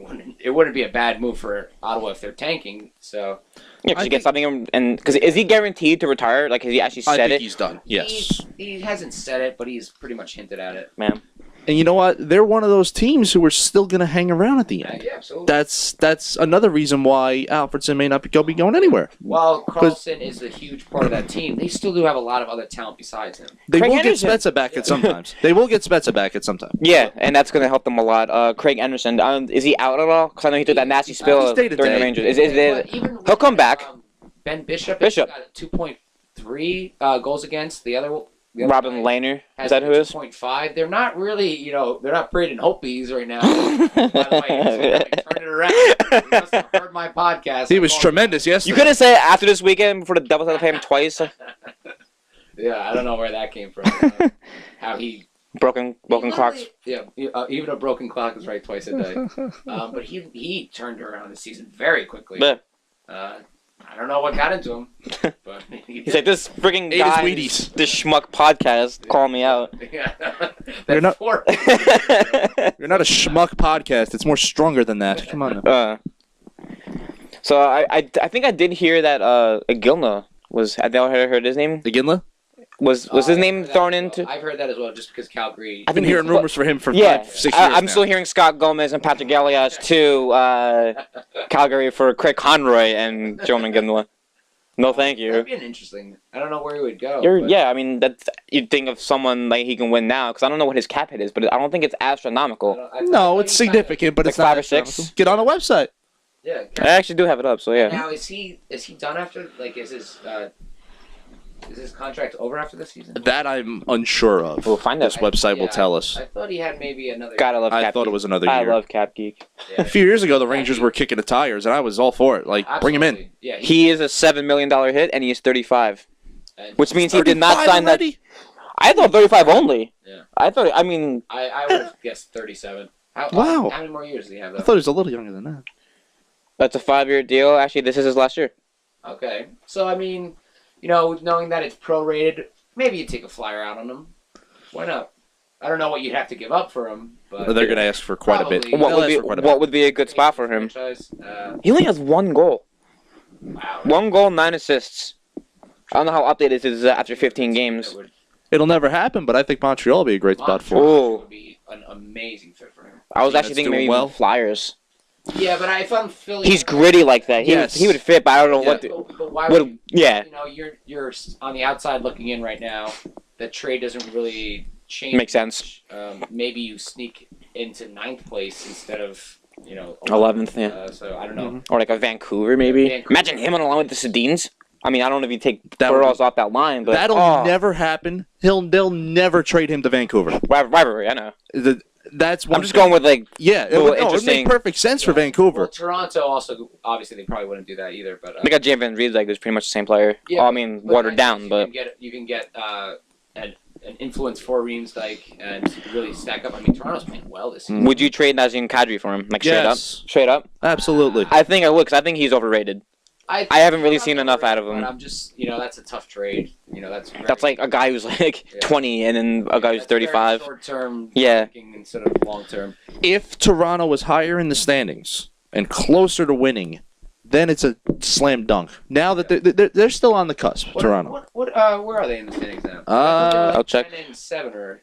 wouldn't be a bad move for Ottawa if they're tanking. So Yeah, because you get something, and because is he guaranteed to retire? Like, has he actually I said think it? he's done. Yes. he hasn't said it, but he's pretty much hinted at it. Man, And you know what? They're one of those teams who are still going to hang around at the end. Yeah, absolutely. That's another reason why Alfredson may not be going anywhere. While Carlson is a huge part of that team, they still do have a lot of other talent besides him. They Craig will get Anderson. Spezza back at sometimes. They will get Spezza back at some time. yeah, and that's gonna help them a lot. Craig Anderson, is he out at all? Because I know he took that nasty spill He's day to during the day. Rangers. Is But even he'll with, come back. Ben Bishop. Bishop. Got 2.3 goals against. The other Robin guy Lehner? has Is that who it is? 2.5. They're not really, they're not parading Hopies right now. By the way, turn it around. You must have heard my podcast. He was tremendous yesterday. You couldn't say it after this weekend before the Devils had to pay him twice. Yeah, I don't know where that came from. How he Broken clocks. Yeah, even a broken clock is right twice a day. But he turned around the season very quickly. But I don't know what got into him, but he's like, this freaking Ate his guy, Wheaties. this schmuck podcast, call me out. Yeah. You're not- Poor- You're not a schmuck podcast. It's more stronger than that. Come on. Now. So I think I did hear that Agilna was. Have you heard his name? Iginla? Was his I've name heard that thrown as well. into? I've heard that as well, just because Calgary. I I've been hearing he's- rumors for him for Yeah, 5-6 years I'm now. still hearing Scott Gomez and Patrick Elias to Calgary for Craig Conroy and Joe McGinley. No, thank That'd you. be an interesting. I don't know where he would go. but- Yeah, I mean that's you'd think of someone like he can win now because I don't know what his cap hit is, but I don't think it's I astronomical. thought No, he it's kinda- significant, but Like it's not 5 or 6? astronomical. Get on the website. Yeah. I actually do have it up, so yeah. Now is he done after? Like, is his contract over after this season? That I'm unsure of. We'll find This out. website will Yeah, tell us. I thought he had maybe another. Gotta love Cap I thought Geek. it was another I year. love Cap Geek. A few years ago, the Rangers were kicking the tires, and I was all for it. Like, bring him in. Absolutely. Yeah, He is a $7 million hit, and he is 35, and which means he did not 35 sign that. already? I thought 35 only. Yeah. I thought. I mean, I would have guessed 37. Wow. How many more years does he have? I Though? thought he was a little younger than that. that's a 5-year deal. Actually, this is his last year. Okay, so I mean, knowing that it's prorated, maybe you take a flyer out on him. Why not? I don't know what you'd have to give up for him, but They're going to ask for quite a bit. Probably. What They'll would ask be for quite a bit. what would be a good spot for him? Franchise. He only has one goal. Wow. 1 goal, 9 assists. I don't know how updated this is after 15 games. It'll never happen, but I think Montreal will be a great spot for him. Ooh. Would be an amazing fit for him. I was Team actually that's thinking doing maybe well. Flyers. Yeah, but I found Philly. He's gritty like that. Yes. He would fit, but I don't know Yeah. what. But why What? would Yeah, you know? You're on the outside looking in right now. The trade doesn't really change. Makes sense. Maybe you sneak into 9th place instead of 11th. Yeah, So I don't know. or like a Vancouver maybe. Vancouver. Imagine him on the line with the Sedins. I mean, I don't know if you take That would Burroughs off that line, but That'll never happen. They'll never trade him to Vancouver. rivalry. I know. That's one I'm just thing. going with like Yeah, it Well, would, no, it would interesting. make perfect sense for Well, Vancouver. Toronto also obviously they probably wouldn't do that either. But they got Jam Van Riemsdyk, who's pretty much the same player. Yeah, I mean, but watered I down, guess but you can get an influence for Riemsdyk and really stack up. I mean, Toronto's playing well this season. would you trade Nazem Kadri for him? Like straight up, Yes. straight up. Absolutely. I think I would, because I think he's overrated. I haven't really seen enough out of him. But I'm just that's a tough trade. That's like a guy who's like Yeah. 20, and then a guy who's 35. Short term, Yeah. instead of long term. If Toronto was higher in the standings and closer to winning, then it's a slam dunk. Now that they're still on the cusp, Toronto. Where are they in the standings now? I'll check. 10-7 or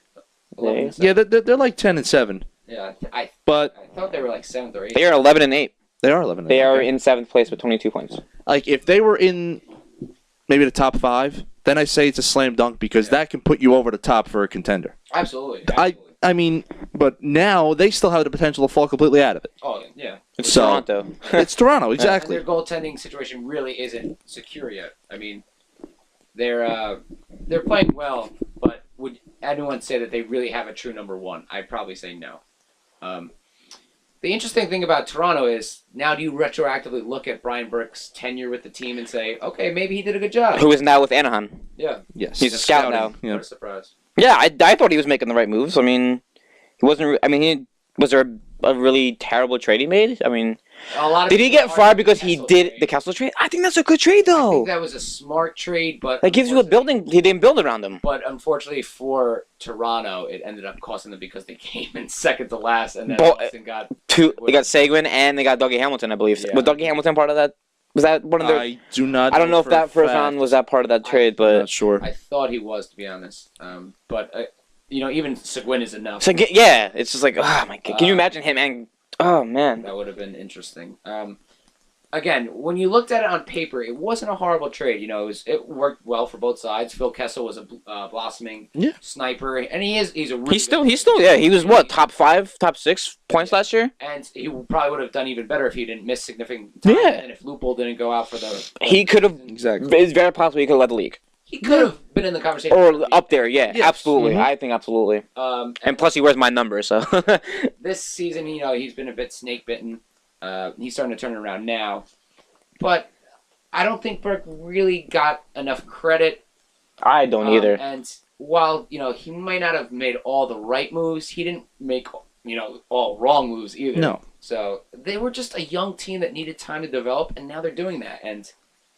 They- 11-7. Yeah, they're like 10-7, Yeah, I but thought they were like 7th or 8th. They are 11-8. they are 11. They are in 7th place with 22 points. Like if they were in maybe the top 5, then I say it's a slam dunk because that can put you over the top for a contender. Absolutely. I mean, but now they still have the potential to fall completely out of it. Oh yeah. It's So- Toronto. It's Toronto, And exactly. their goaltending situation really isn't secure yet. I mean, they're playing well, but would anyone say that they really have a true number one? I'd probably say no. The interesting thing about Toronto is now do you retroactively look at Brian Burke's tenure with the team and say, okay, maybe he did a good job. Who is now with Anaheim. Yeah. Yes, He's a scout now. What Yeah. a surprise. Yeah, I thought he was making the right moves. I mean, he wasn't. Was there a really terrible trade he made? I mean, A lot of did he people get fired argue because he Kessel did trade. the Kessel trade? I think that's a good trade I though. think that was a smart trade, but That gives you a unfortunately- building. He didn't build around him. But unfortunately for Toronto, it ended up costing them because they came in second to last, and then But- Boston got. They got Seguin and they got Dougie Hamilton, I believe. Yeah. Was Dougie Hamilton part of that? Was that one of their? I do not. I don't know if for that a first fact. round was that part of that trade, I'm but not sure. I thought he was, to be honest. But even Seguin is enough. so yeah, it's just like, oh my god, can you imagine him and oh man, That would have been interesting. Again, when you looked at it on paper, it wasn't a horrible trade. It worked well for both sides. Phil Kessel was a blossoming Yeah. sniper, and he's a really he's good still player. yeah, he was what top 5, top 6 points last year. And he probably would have done even better if he didn't miss significant time, Yeah. and if Loophole didn't go out for the. He could have. Exactly. It's very possible he could have led the league He could have been in the conversation. or up there. Yeah, Yes. absolutely. Mhm. I think absolutely. And plus, he wears my number, so. This season, he's been a bit snake bitten. He's starting to turn it around now, but I don't think Burke really got enough credit. I don't either. And while he might not have made all the right moves, he didn't make all wrong moves either. No. So they were just a young team that needed time to develop, and now they're doing that. And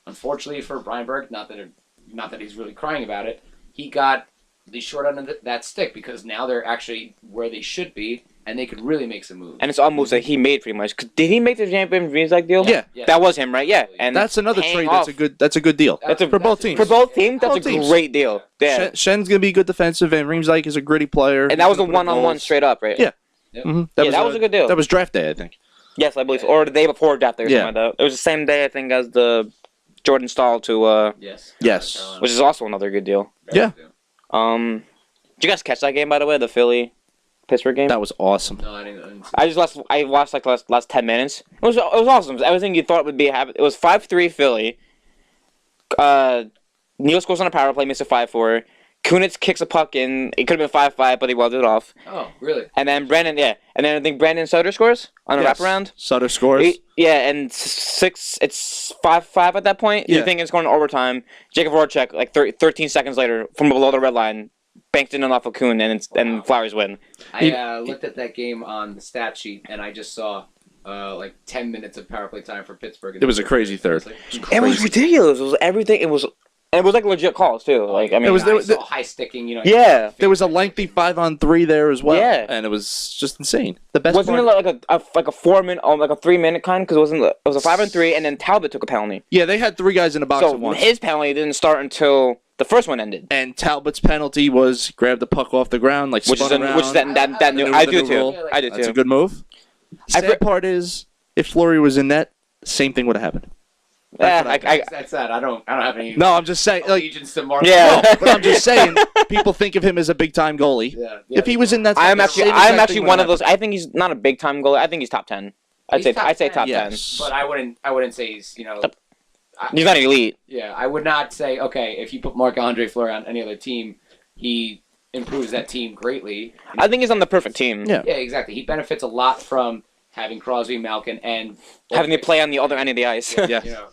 unfortunately for Brian Burke, not that he's really crying about it, he got the short end of that stick because now they're actually where they should be, and they could really make some moves. And it's almost like he made pretty much. 'Cause did he make the Champion Dreams deal? Yeah. That was him, right? Yeah. And That's another paying trade. off. That's a good deal. That's a- for both teams. For both teams, that's Both a teams. great deal. Yeah. Shen's gonna be good defensive, and Riemsdyk is a gritty player. And that was a He's gonna put up one-on-one goals. straight up, right? Yeah. Yep. Mhm. Yeah, that was a good deal. That was draft day, I think. Yes, I believe so. Or the day before draft day or Yeah. something like that. It was the same day, I think, as the Jordan Stahl to, Yes. Yes. Carolina. which is also another good deal. Yeah. Did you guys catch that game, by the way, the Philly-Pittsburgh game? That was awesome. No, I didn't see I watched like the last 10 minutes. It was awesome. Everything you thought would be happening. It was 5-3 Philly. Neal scores on a power play, makes it 5-4. Kunitz kicks a puck in. It could have been 5-5, but he welded it off. Oh, really? And then I think Brandon Sutter scores on a Yes. wraparound. Sutter scores. And it's 5-5 at that point. Yeah. You think it's going to overtime. Jacob Voracek, like 13 seconds later, from below the red line, banked in off of Kuhn, and Flowers win. I looked at that game on the stat sheet, and I just saw like 10 minutes of power play time for Pittsburgh. It was a crazy third. It was ridiculous. It was everything. It was And it was like legit calls too. Like I mean, It was- nice, all high sticking, Yeah. There was a lengthy 5-on-3 there as well. Yeah. And it was just insane. The best wasn't part, it like a 4 minute, like a 3 minute kind? Because it was a 5-on-3, and then Talbot took a penalty. yeah, they had 3 guys in the box So at once. his penalty didn't start until the first one ended. And Talbot's penalty was grab the puck off the ground, like Which is spun around. that new. I do new too. rule. I do That's a too. good move. I Sad part is, if Fleury was in net, same thing would have happened. That's sad. I don't have any No, I'm just saying. Like, allegiance to Mark. Yeah. no, but I'm just saying, people think of him as a big time goalie. Yeah. If he was in that, I'm same actually exact thing would one of have those. I think he's not a big time goalie. I think he's top 10. I'd say top 10. happened. Yes. But I wouldn't say he's He's not elite. Yeah, I would not say, okay, if you put Marc-Andre Fleury on any other team, he improves that team greatly. I think he's on the perfect team. Yeah. Yeah, exactly. He benefits a lot from having Crosby, Malkin, and Having to play on the other end of the ice. Yeah. You know,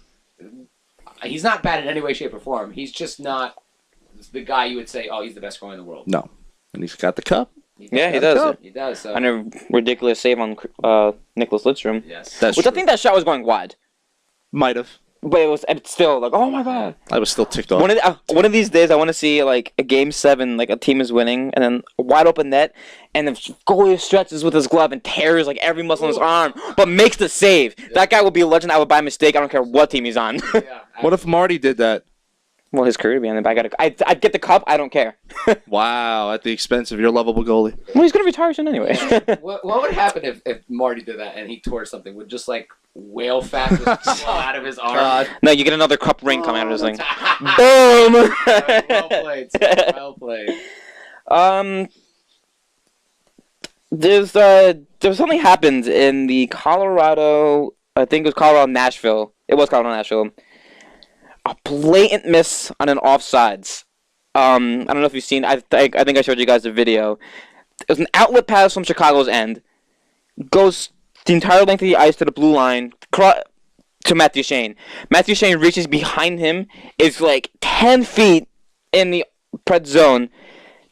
he's not bad in any way, shape, or form. He's just not the guy you would say, oh, he's the best goalie in the world. No, and he's got the cup. Yeah, he Got the does. cup. He does. So. And a ridiculous save on Nicholas Lidstrom. Yes. That's Which true. I think that shot was going wide. Might have. But it's still like, oh my god. I was still ticked off. One of these days, I want to see like a game 7, like a team is winning, and then a wide open net, and the goalie stretches with his glove and tears like every muscle in his arm, but makes the save. That guy will be a legend. I would by mistake. I don't care what team he's on. Yeah, What if Marty did that? Well, his career would be on the back. I'd get the cup. I don't care. Wow, at the expense of your lovable goalie. Well, he's gonna retire soon anyway. what would happen if Marty did that and he tore something? Would just like whale fat just fall out of his arm? No, you get another cup ring coming out of this thing. Well Boom. played. Sir. Well played. There's something happened in the Colorado. I think it was Colorado Nashville. It was Colorado Nashville. A blatant miss on an offsides. I don't know if you've seen. I think I showed you guys the video. It was an outlet pass from Chicago's end. Goes the entire length of the ice to the blue line to Matthew Shane. Matthew Shane reaches behind him. Is like 10 feet in the pred zone.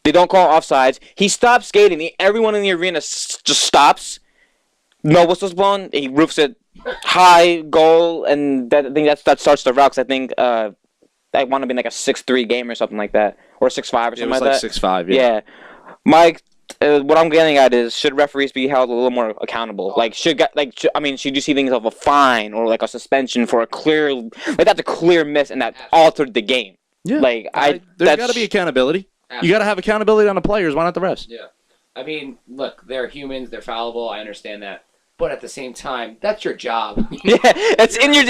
They don't call offsides. He stops skating. Everyone in the arena just stops. No whistle's blown. He roofs it high, goal, and I think that starts the route. 'Cause I think I want to be like a 6-3 game or something like that, or 6-5 or It something was like like that. 6-5. Yeah. Mike, what I'm getting at is, should referees be held a little more accountable? Like, should you see things of a fine or like a suspension for a clear, like that's a clear miss and that altered the game. Yeah. Like There's got to be accountability. You got to have accountability on the players. Why not the refs? Yeah. I mean, look, they're humans. They're fallible. I understand that. But at the same time, that's your job. Yeah, it's in your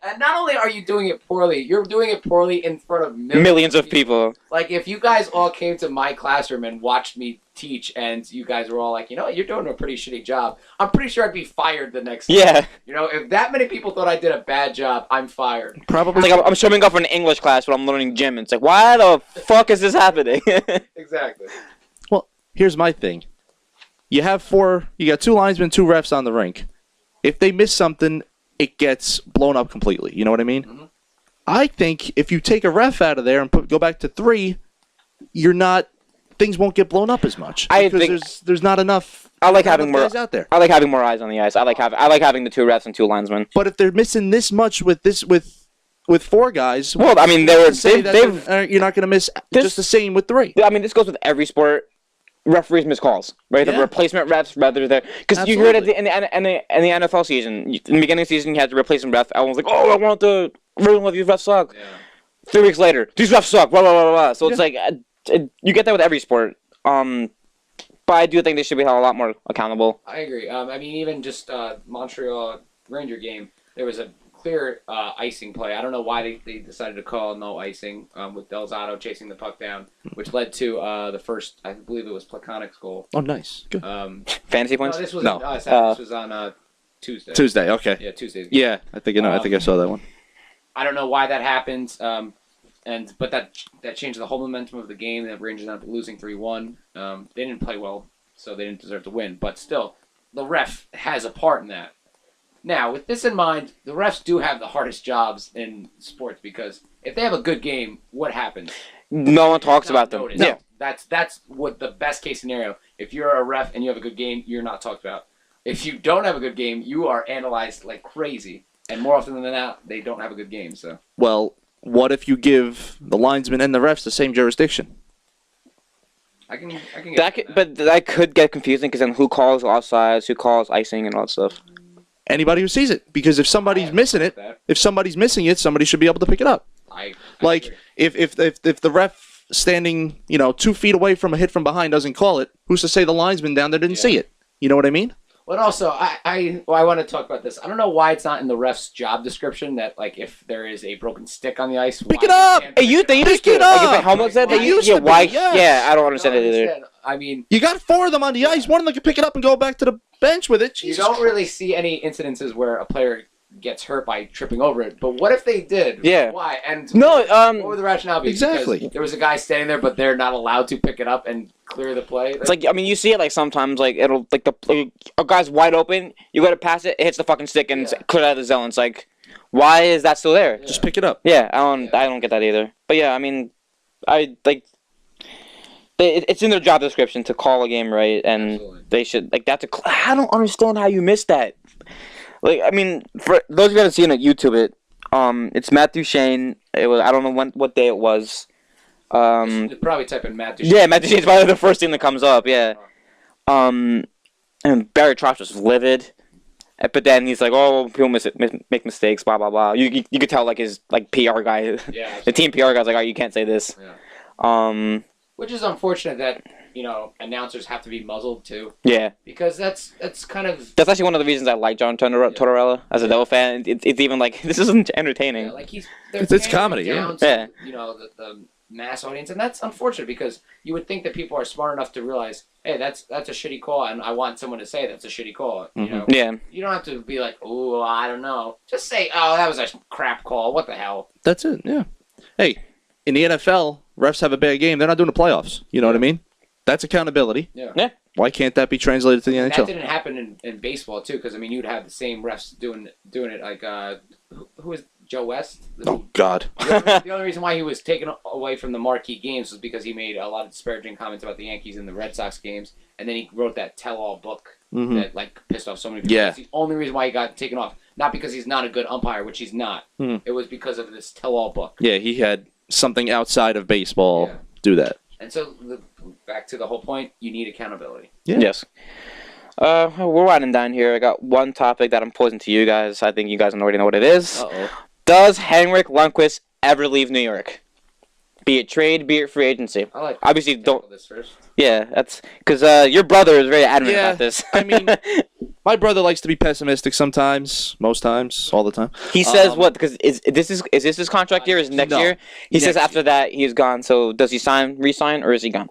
And not only are you doing it poorly, you're doing it poorly in front of millions of people. Like, if you guys all came to my classroom and watched me teach and you guys were all like, you know what, you're doing a pretty shitty job, I'm pretty sure I'd be fired the next day. Yeah. You know, if that many people thought I did a bad job, I'm fired. Probably. It's like I'm showing up for an English class, but I'm learning gym. It's like, why the fuck is this happening? Exactly. Well, here's my thing. You got 2 linesmen, 2 refs on the rink. If they miss something, it gets blown up completely. You know what I mean? Mhm. I think if you take a ref out of there and go back to 3, things won't get blown up as much. I Because think- there's not enough. I like not having enough more. guys out there. I like having more eyes on the ice. I like having the 2 refs and 2 linesmen. But if they're missing this much with 4 guys, Well, I mean, you're not going to miss This- just the same with 3. I mean, this goes with every sport. Referees miss calls, right? The Yeah. replacement refs, rather than because you heard it in the NFL season. In the beginning of the season, you had the replacement ref. Everyone was like, "Oh, I want the these refs suck." Yeah. 3 weeks later, these refs suck. Blah blah blah blah. So it's Yeah. like you get that with every sport. But I do think they should be held a lot more accountable. I agree. I mean, even just Montreal Ranger game, there was a clear icing play. I don't know why they decided to call no icing with Del Zotto chasing the puck down, which led to the first, I believe it was Plakonic's goal. Oh, nice. Good. Fantasy No, points. this was No. this was on Tuesday. Tuesday, okay. Yeah, Tuesday. Yeah, I think I saw that one. I don't know why that happened, but that changed the whole momentum of the game. The Rangers ended up losing 3-1. They didn't play well, so they didn't deserve to win. But still, the ref has a part in that. Now, with this in mind, the refs do have the hardest jobs in sports because if they have a good game, what happens? No one talks It's not about them. noticed. Yeah. That's what the best case scenario. If you're a ref and you have a good game, you're not talked about. If you don't have a good game, you are analyzed like crazy. And more often than not, they don't have a good game. So Well, what if you give the linesman and the refs the same jurisdiction? I can get That could, but that could get confusing because then who calls offsides, who calls icing, and all that stuff. Anybody who sees it, because if somebody's missing it, somebody should be able to pick it up. I Like agree. if the ref standing 2 feet away from a hit from behind doesn't call it, who's to say the linesman down there didn't see it? You know what I mean? But also, I want to talk about this. I don't know why it's not in the ref's job description that, like, if there is a broken stick on the ice, Pick why it up! they can't They pick used it up. to. it Like if up! the helmet said It they used yeah, to be, why? yes. Yeah, I don't I understand don't it either. understand. I mean, You got 4 of them on the ice. One of them can pick it up and go back to the bench with it. you Jesus don't really see any incidences where a player gets hurt by tripping over it. But what if they did? Yeah. Why? And No, what would the rationale be? Exactly. Because there was a guy standing there, but they're not allowed to pick it up and clear the play. It's like, I mean, you see it like sometimes, like it'll like a guy's wide open, you go to pass it, it hits the fucking stick and it's Yeah. cleared out of the zone. It's like, why is that still there? Just pick it up. Yeah, I don't get that either. But yeah, I mean, I like. It's in their job description to call a game right, and Absolutely. they should like that's a. I don't understand how you missed that. Like, I mean, for those of you that haven't seen it, YouTube it. It's Matthew Shane. It was I don't know what day it was. You'd probably type in Matt Duchene. Yeah, Matthew Shane's probably the first thing that comes up. Yeah. And Barry Trotz was livid. But then he's like, "Oh, people make mistakes, blah blah blah." You could tell like his like PR guy, Yeah. the team PR guy's like, "Oh, you can't say this." Yeah. Which is unfortunate that announcers have to be muzzled too, Yeah, because that's kind of that's actually one of the reasons I like John Tortorella as a Devil fan. It's even like this isn't entertaining. like It's they're comedy, paying yeah. down to, the mass audience, and that's unfortunate because you would think that people are smart enough to realize, hey, that's a shitty call, and I want someone to say that's a shitty call. You know, Yeah, you don't have to be like, oh, I don't know. Just say, oh, that was a crap call. What the hell? That's it. Yeah. Hey, in the NFL, refs have a bad game. They're not doing the playoffs. You know what I mean? That's accountability. Yeah. Yeah. Why can't that be translated to the That NHL? didn't happen in baseball too, because I mean, you'd have the same refs doing it. Like, who is Joe West? Oh God. The only reason why he was taken away from the marquee games was because he made a lot of disparaging comments about the Yankees and the Red Sox games, and then he wrote that tell-all book Mhm. that like pissed off so many people. Yeah. That's the only reason why he got taken off. Not because he's not a good umpire, which he's not. Hmm. It was because of this tell-all book. Yeah, he had something outside of baseball Yeah. do that. And so, back to the whole point, you need accountability. Yeah. Yes. We're winding down here. I got one topic that I'm posing to you guys. I think you guys already know what it is. Uh-oh. Does Henrik Lundqvist ever leave New York? Be it trade, be it free agency. I like Obviously, to don't. tackle this first. Yeah, that's because your brother is very adamant Yeah, about this. I mean, my brother likes to be pessimistic sometimes, most times, all the time. he says what? Because is this his contract year? Is next No. year? He says Next after that he's gone. So does he resign, or is he gone?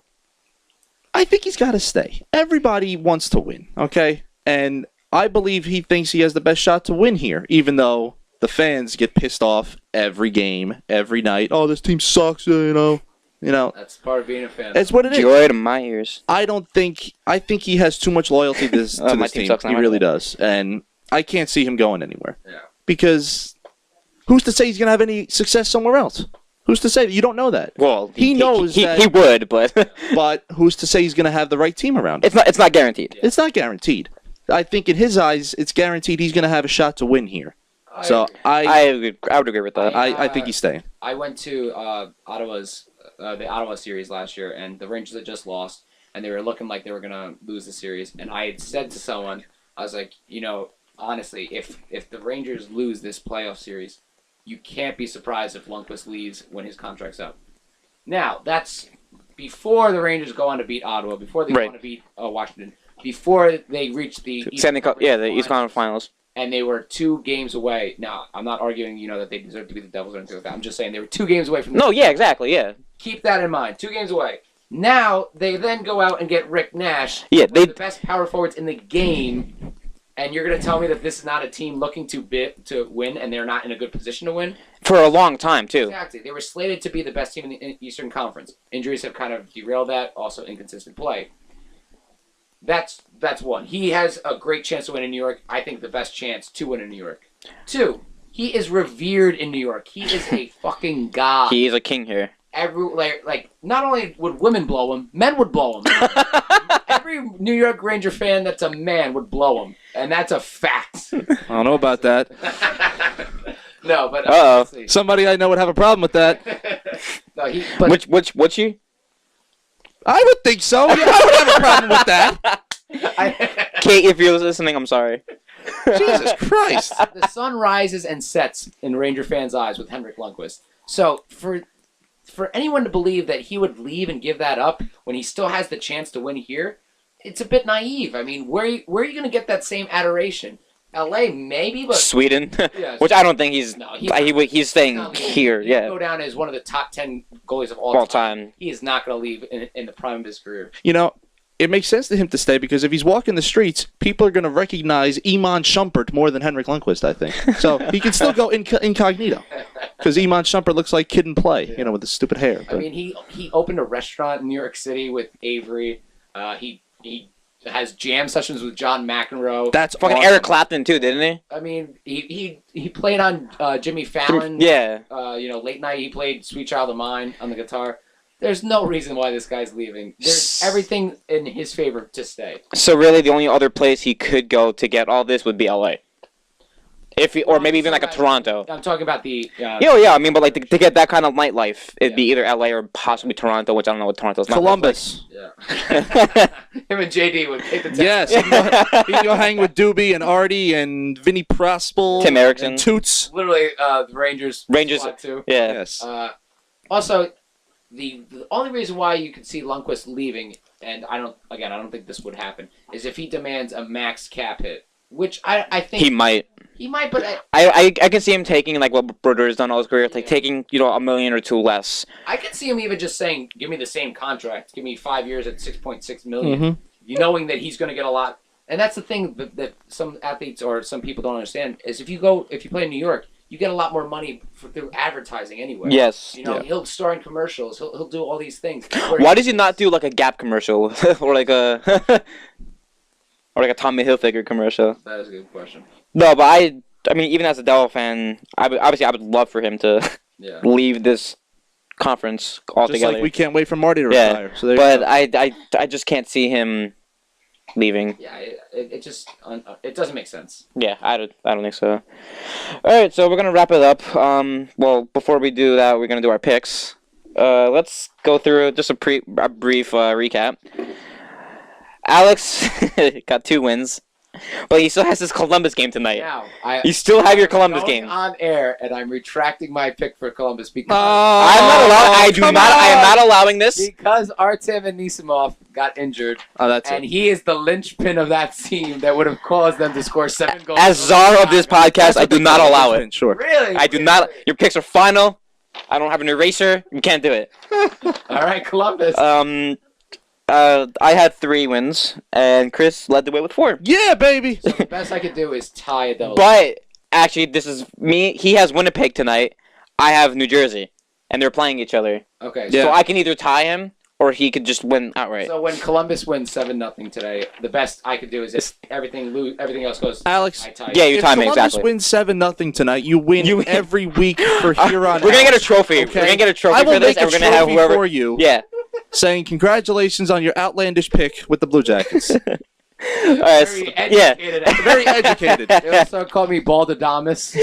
I think he's got to stay. Everybody wants to win, okay? And I believe he thinks he has the best shot to win here, even though the fans get pissed off every game, every night. Oh, this team sucks, you know. That's part of being a fan. That's what it is. Joy to my ears. I think he has too much loyalty to this, My this team team. sucks now, He right? really does. And I can't see him going anywhere. Yeah. Because who's to say he's going to have any success somewhere else? Who's to say? You don't know that. Well, He knows that- he would, but But who's to say he's going to have the right team around him? it's not guaranteed. It's not guaranteed. I think in his eyes, it's guaranteed he's going to have a shot to win here. So I would agree with that. I think he's staying. I went to the Ottawa series last year, and the Rangers had just lost, and they were looking like they were gonna lose the series. And I had said to someone, I was like, honestly, if the Rangers lose this playoff series, you can't be surprised if Lundqvist leaves when his contract's up. Now that's before the Rangers go on to beat Ottawa, before they go Right. on to beat Washington, before they reach the Stanley Cup, yeah, the East Conference Conference Finals. and they were 2 games away. Now, I'm not arguing, that they deserve to be the Devils or anything like that. I'm just saying they were 2 games away from the No, yeah, exactly, yeah. Keep that in mind. 2 games away. Now, they then go out and get Rick Nash, Yeah, one they- of the best power forwards in the game, and you're going to tell me that this is not a team looking to win, and they're not in a good position to win? For a long time too. Exactly. They were slated to be the best team in the Eastern Conference. Injuries have kind of derailed that, also inconsistent play. That's one. He has a great chance to win in New York. I think the best chance to win in New York. 2, he is revered in New York. He is a fucking god. He is a king here. Not only would women blow him, men would blow him. Every New York Ranger fan that's a man would blow him, and that's a fact. I don't know about that. No, but Uh-oh. honestly, Somebody I know would have a problem with that. no, but Which you? I would think so. Yeah, I would have a problem with that. Kate, if you're listening, I'm sorry. Jesus Christ. The sun rises and sets in Ranger fans' eyes with Henrik Lundqvist. So for anyone to believe that he would leave and give that up when he still has the chance to win here, it's a bit naive. I mean, where are you going to get that same adoration? LA maybe, but Sweden, Yeah, which I don't think he's. No, He's staying not leaving. here. He can Yeah, go down as one of the top 10 goalies of all time. He is not going to leave in the prime of his career. You know, it makes sense to him to stay because if he's walking the streets, people are going to recognize Iman Shumpert more than Henrik Lundqvist, I think. So he can still go incognito because Iman Shumpert looks like Kid and Play, you know, with the stupid hair. I mean, he opened a restaurant in New York City with Avery. He has jam sessions with John McEnroe. That's Fucking awesome. Eric Clapton too, didn't he? I mean, he played on Jimmy Fallon. Yeah. Late night he played "Sweet Child of Mine" on the guitar. There's no reason why this guy's leaving. There's everything in his favor to stay. So really, the only other place he could go to get all this would be LA. Or maybe even like a Toronto. I'm talking about the. Yeah. I mean, but like to get that kind of nightlife, it'd be either LA or possibly Toronto, which I don't know what Toronto's. not Columbus. Yeah. like. Him and JD would take the test. Yes, he can go hang with Doobie and Artie and Vinny Prospel. Tim Erickson. And Toots. Literally, the Rangers. Rangers. squad too. Yeah. Yes. Also, the only reason why you could see Lundqvist leaving, and I don't think this would happen, is if he demands a max cap hit, which I think He might. he might, but I can see him taking like what Brodeur has done all his career, like taking $1 million or $2 million less. I could see him even just saying, "Give me the same contract, give me 5 years at $6.6 million," Mhm. you knowing that he's going to get a lot. And that's the thing that some athletes or some people don't understand is if you play in New York, you get a lot more money through advertising anyway. Yes. You know, he'll star in commercials. He'll do all these things. Why does he not do like a Gap commercial or like a or like a Tommy Hilfiger commercial? That is a good question. No, but I mean, even as a Devil fan, I would love for him to Yeah. leave this conference Just altogether. like we can't wait for Marty to Yeah, retire. So there but you go. I just can't see him leaving. Yeah, it just it doesn't make sense. Yeah, I don't think so. All right, so we're gonna wrap it up. Well, before we do that, we're gonna do our picks. Let's go through just a brief recap. Alex got 2 wins, but he still has his Columbus game tonight. Now, You still have your Columbus going game. on air, and I'm retracting my pick for Columbus because I'm not allowing. I am not allowing this. because Artem Anisimov got injured, Oh, that's and it. he is the linchpin of that team that would have caused them to score 7 goals. As czar of this podcast, I do not allow it. Sure. Really? I do not. Your picks are final. I don't have an eraser. You can't do it. All right, Columbus. I had 3 wins, and Chris led the way with 4. Yeah, baby. So the best I could do is tie a double. But actually, this is me. He has Winnipeg tonight. I have New Jersey, and they're playing each other. Okay. Yeah. So I can either tie him, or he could just win outright. So when Columbus wins 7-0 today, the best I could do is if everything else goes. Alex. I tie. Yeah, you If tie me Columbus exactly. wins 7-0 tonight, you win every week for here on We're gonna out. get a trophy. Okay? We're gonna get a trophy I will for this, make and a we're gonna have trophy whoever. for you. Yeah. Saying congratulations on your outlandish pick with the Blue Jackets. All right. Very Yeah. educated. Very educated. They also call me Baldadamus.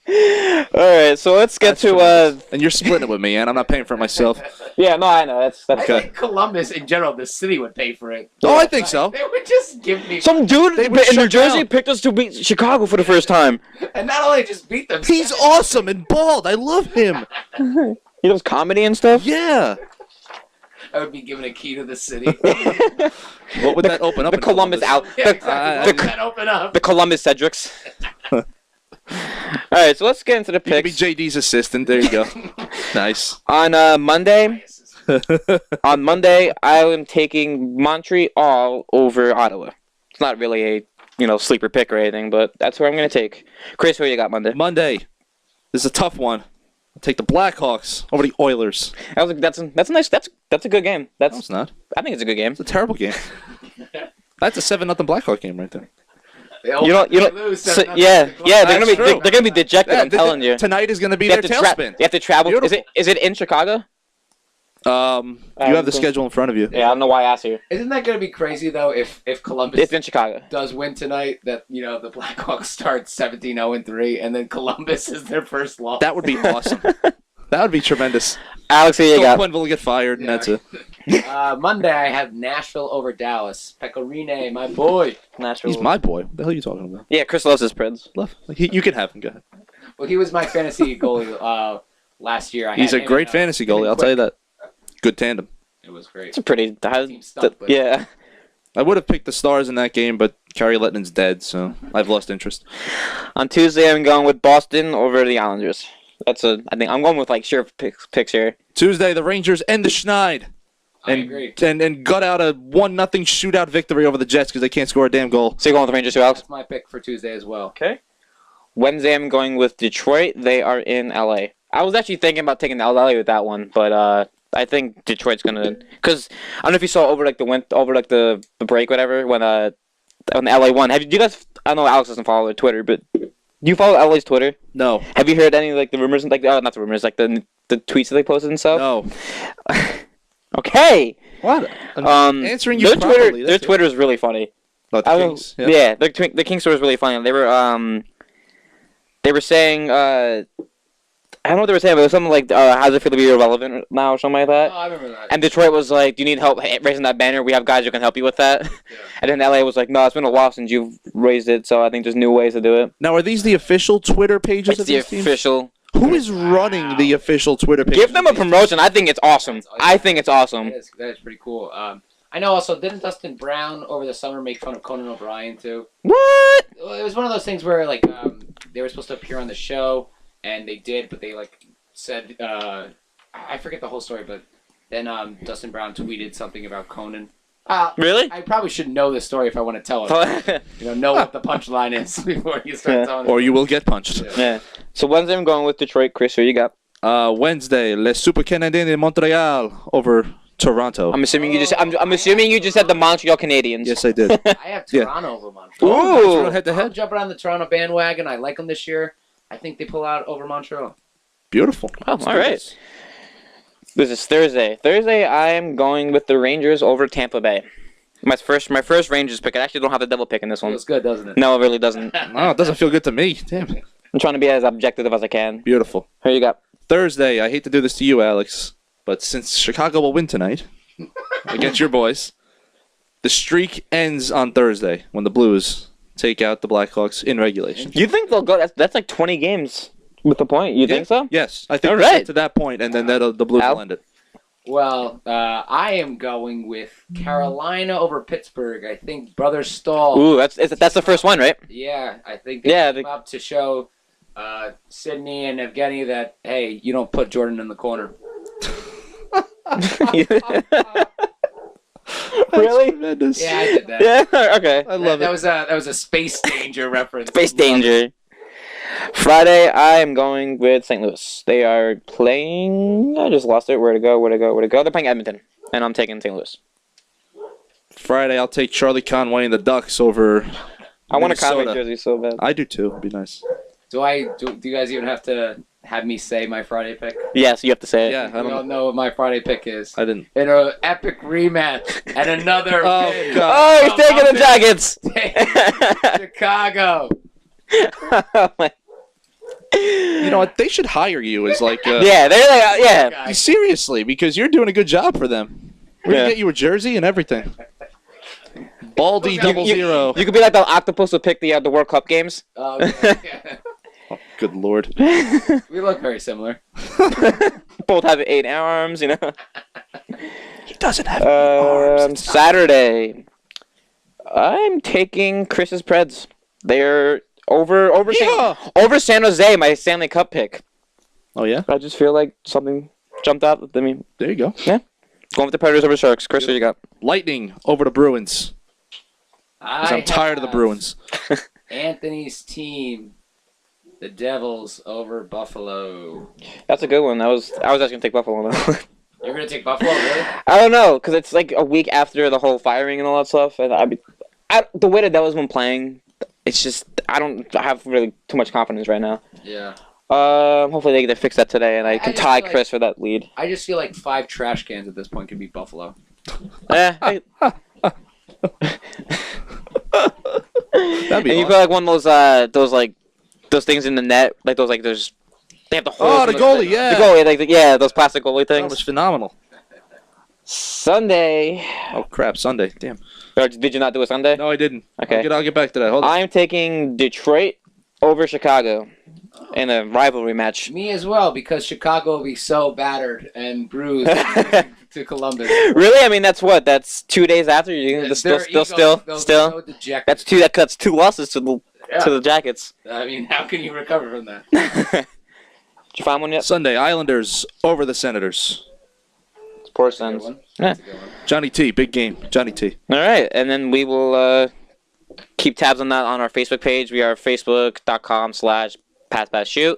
All right. So let's get That's to tremendous. And you're splitting it with me, and I'm not paying for it myself. Yeah. No, I know. That's I Okay. think Columbus in general, the city would pay for it. Oh, I think so. They would just give me. some dude They would in New shut Jersey down. picked us to beat Chicago for the first time. And not only just beat them. He's awesome and bald. I love him. He does comedy and stuff. Yeah. I would be given a key to the city. What would that open up? The in Columbus out. Yeah, exactly. What the- would that open up? The Columbus Cedrics. All right, so let's get into the You could be picks. JD's assistant. There you go. Nice. On Monday, I am taking Montreal over Ottawa. It's not really a sleeper pick or anything, but that's where I'm gonna take. Chris, who you got Monday? Monday. This is a tough one. I'll take the Blackhawks over the Oilers. That's a nice. That's a good game. No, it's not. I think it's a good game. It's a terrible game. That's a 7-0 Blackhawk game right there. They all You don't. lose So, 7-0 yeah, to Columbus. yeah. They're That's true. gonna be dejected. I'm telling you. Tonight is going to be They their have to tailspin. They have to travel. Beautiful. Is it in Chicago? You have the schedule in front of you. Yeah, I don't know why I asked you. Isn't that going to be crazy though? If Columbus It's in Chicago. does win tonight, that the Blackhawks start 17-0-3, and then Columbus is their first loss. That would be awesome. That would be tremendous. Alex, here you Phil go. Quenneville will get fired, and that's it. Monday, I have Nashville over Dallas. Pecorine, my boy. Nashville. He's my boy. What the hell are you talking about? Yeah, Chris loves his Preds. Love. You can have him. Go ahead. Well, he was my fantasy goalie last year. He's a great fantasy goalie. I'll tell you that. Good tandem. It was great. It's a pretty. Team stunk, but- Yeah. I would have picked the Stars in that game, but Kari Lettman's dead, so I've lost interest. On Tuesday, I'm going with Boston over the Islanders. I think I'm going with like sure picks here. Tuesday, the Rangers end the Schneid. I And, agree. and got out a 1-0 shootout victory over the Jets because they can't score a damn goal. So you're going with the Rangers too, Alex? That's my pick for Tuesday as well. Okay. Wednesday, I'm going with Detroit. They are in LA. I was actually thinking about taking LA with that one, but I think Detroit's gonna. Because I don't know if you saw over the break, whatever, when LA won. Do you guys? I know Alex doesn't follow Twitter, but do you follow LA's Twitter? No. Have you heard any like the rumors and not the rumors, like the tweets that they posted and stuff? No. Okay. What? I'm answering you their properly. Twitter, their Twitter is really funny. About the I Kings. don't- yeah, the Kings story was really funny. They were saying I don't know what they were saying, but it was something like how does it feel to be irrelevant now or something like that. Oh, I remember that. And Detroit was like, do you need help raising that banner? We have guys who can help you with that. Yeah. And then LA was like, no, it's been a while since you've raised it, so I think there's new ways to do it. Now, are these the official Twitter pages It's of the these teams? official. Who is running the official Twitter pages? Give them a promotion. I think it's awesome. I think it's awesome. That is pretty cool. I know also, didn't Dustin Brown over the summer make fun of Conan O'Brien too? What? Well, it was one of those things where like they were supposed to appear on the show, and they did, but they like said I forget the whole story, but then Dustin Brown tweeted something about Conan. Really? I probably should know this story if I want to tell it. Know what the punchline is before you start Yeah. telling it. Or you will get punched. Yeah. So Wednesday I'm going with Detroit. Chris, who you got? Wednesday, Les Super Canadiens de Montreal over Toronto. I'm assuming you just said the Montreal Canadiens. Yes, I did. I have Toronto over Montreal. Ooh. Head to I'm head. jumping on the Toronto bandwagon. I like them this year. I think they pull out over Montreal. Beautiful. Oh, all right. This is Thursday. Thursday, I am going with the Rangers over Tampa Bay. My first Rangers pick. I actually don't have the double pick in this one. Feels good, doesn't it? No, it really doesn't. No, it doesn't feel good to me. Damn. I'm trying to be as objective as I can. Beautiful. Here you go. Thursday, I hate to do this to you, Alex, but since Chicago will win tonight against your boys, the streak ends on Thursday when the Blues take out the Blackhawks in regulation. You think they'll go? That's like 20 games with the point. You think so? Yes, I think All we'll right. get to that point, and then the Blues Al? will end it. Well, I am going with Carolina over Pittsburgh. I think Brother Stahl. Ooh, that's the first one, right? Yeah, I think they Yeah, came up to show Sydney and Evgeny that, hey, you don't put Jordan in the corner. Really? Tremendous. Yeah, I did that. Yeah. Okay. I love that it. was a Space Danger reference. Space Danger. Friday, I am going with St. Louis. They are playing. I just lost it. Where to go? They're playing Edmonton, and I'm taking St. Louis. Friday, I'll take Charlie Conway and the Ducks over. I want a Conway Minnesota. jersey so bad. I do too. It'd be nice. Do you guys even have to have me say my Friday pick? Yes, you have to say it. Yeah, I We all don't. know what my Friday pick is. I didn't. In an epic rematch and another Oh, win. God. Oh, he's taking the Jackets. Chicago. You know what? They should hire you as like. Yeah, they're like, yeah. Guy. Seriously, because you're doing a good job for them. We're Yeah. gonna get you a jersey and everything. Baldy double You- zero. You could be like the octopus who pick the World Cup games. Yeah. Oh, good lord. We look very similar. Both have 8 arms, you know. He doesn't have arms. Saturday, I'm taking Chris's Preds. They're over Yeah. over San Jose, my Stanley Cup pick. Oh yeah. I just feel like something jumped out. I mean, There you go. going with the Predators over Sharks. Chris, who you got? Lightning over the Bruins. 'Cause I'm tired of the have Bruins. Anthony's team, the Devils over Buffalo. That's a good one. I was actually gonna take Buffalo though. You're gonna take Buffalo, really? I don't know, cause it's like a week after the whole firing and all that stuff, and the way the Devils been playing, it's just I don't have really too much confidence right now. Yeah. Hopefully they get to fix that today, and I can just tie feel like- Chris for that lead. I just feel like 5 trash cans at this point could be Buffalo. Eh, That'd be and you awesome. put like one of those things in the net, like those. They have the holes. Oh, in the goalie, yeah. The goalie, those plastic goalie That things. was phenomenal. Sunday. Oh crap! Sunday, damn. Or did you not do a Sunday? No, I didn't. Okay. I'll get back to that. Hold on. I'm taking Detroit over Chicago in a rivalry match. Me as well, because Chicago will be so battered and bruised to Columbus. Really? I mean, that's 2 days after you're gonna Their egos still. go so dejected. That's 2 losses to the Yeah. to the Jackets. I mean, how can you recover from that? Did you find one yet? Sunday, Islanders over the Senators. Poor That's a good Sens. one. Yeah. That's a good one. Johnny T, big game. Johnny T. All right, and then we will keep tabs on that on our Facebook page. We are facebook.com/PassPassShoot.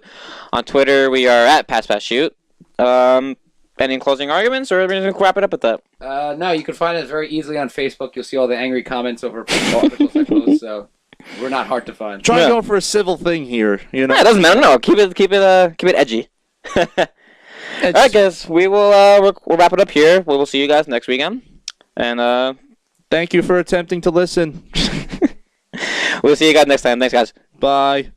On Twitter, we are at PassPassShoot. Any closing arguments, or are we just gonna wrap it up at that? No, you can find us very easily on Facebook. You'll see all the angry comments over articles I post, so we're not hard to find. Try Yeah. going for a civil thing here. You know. Yeah, it doesn't matter. No, keep it edgy. All right, guys, we will we'll wrap it up here. We will see you guys next weekend, and Thank you for attempting to listen. we'll see you guys next time. Thanks, guys. Bye.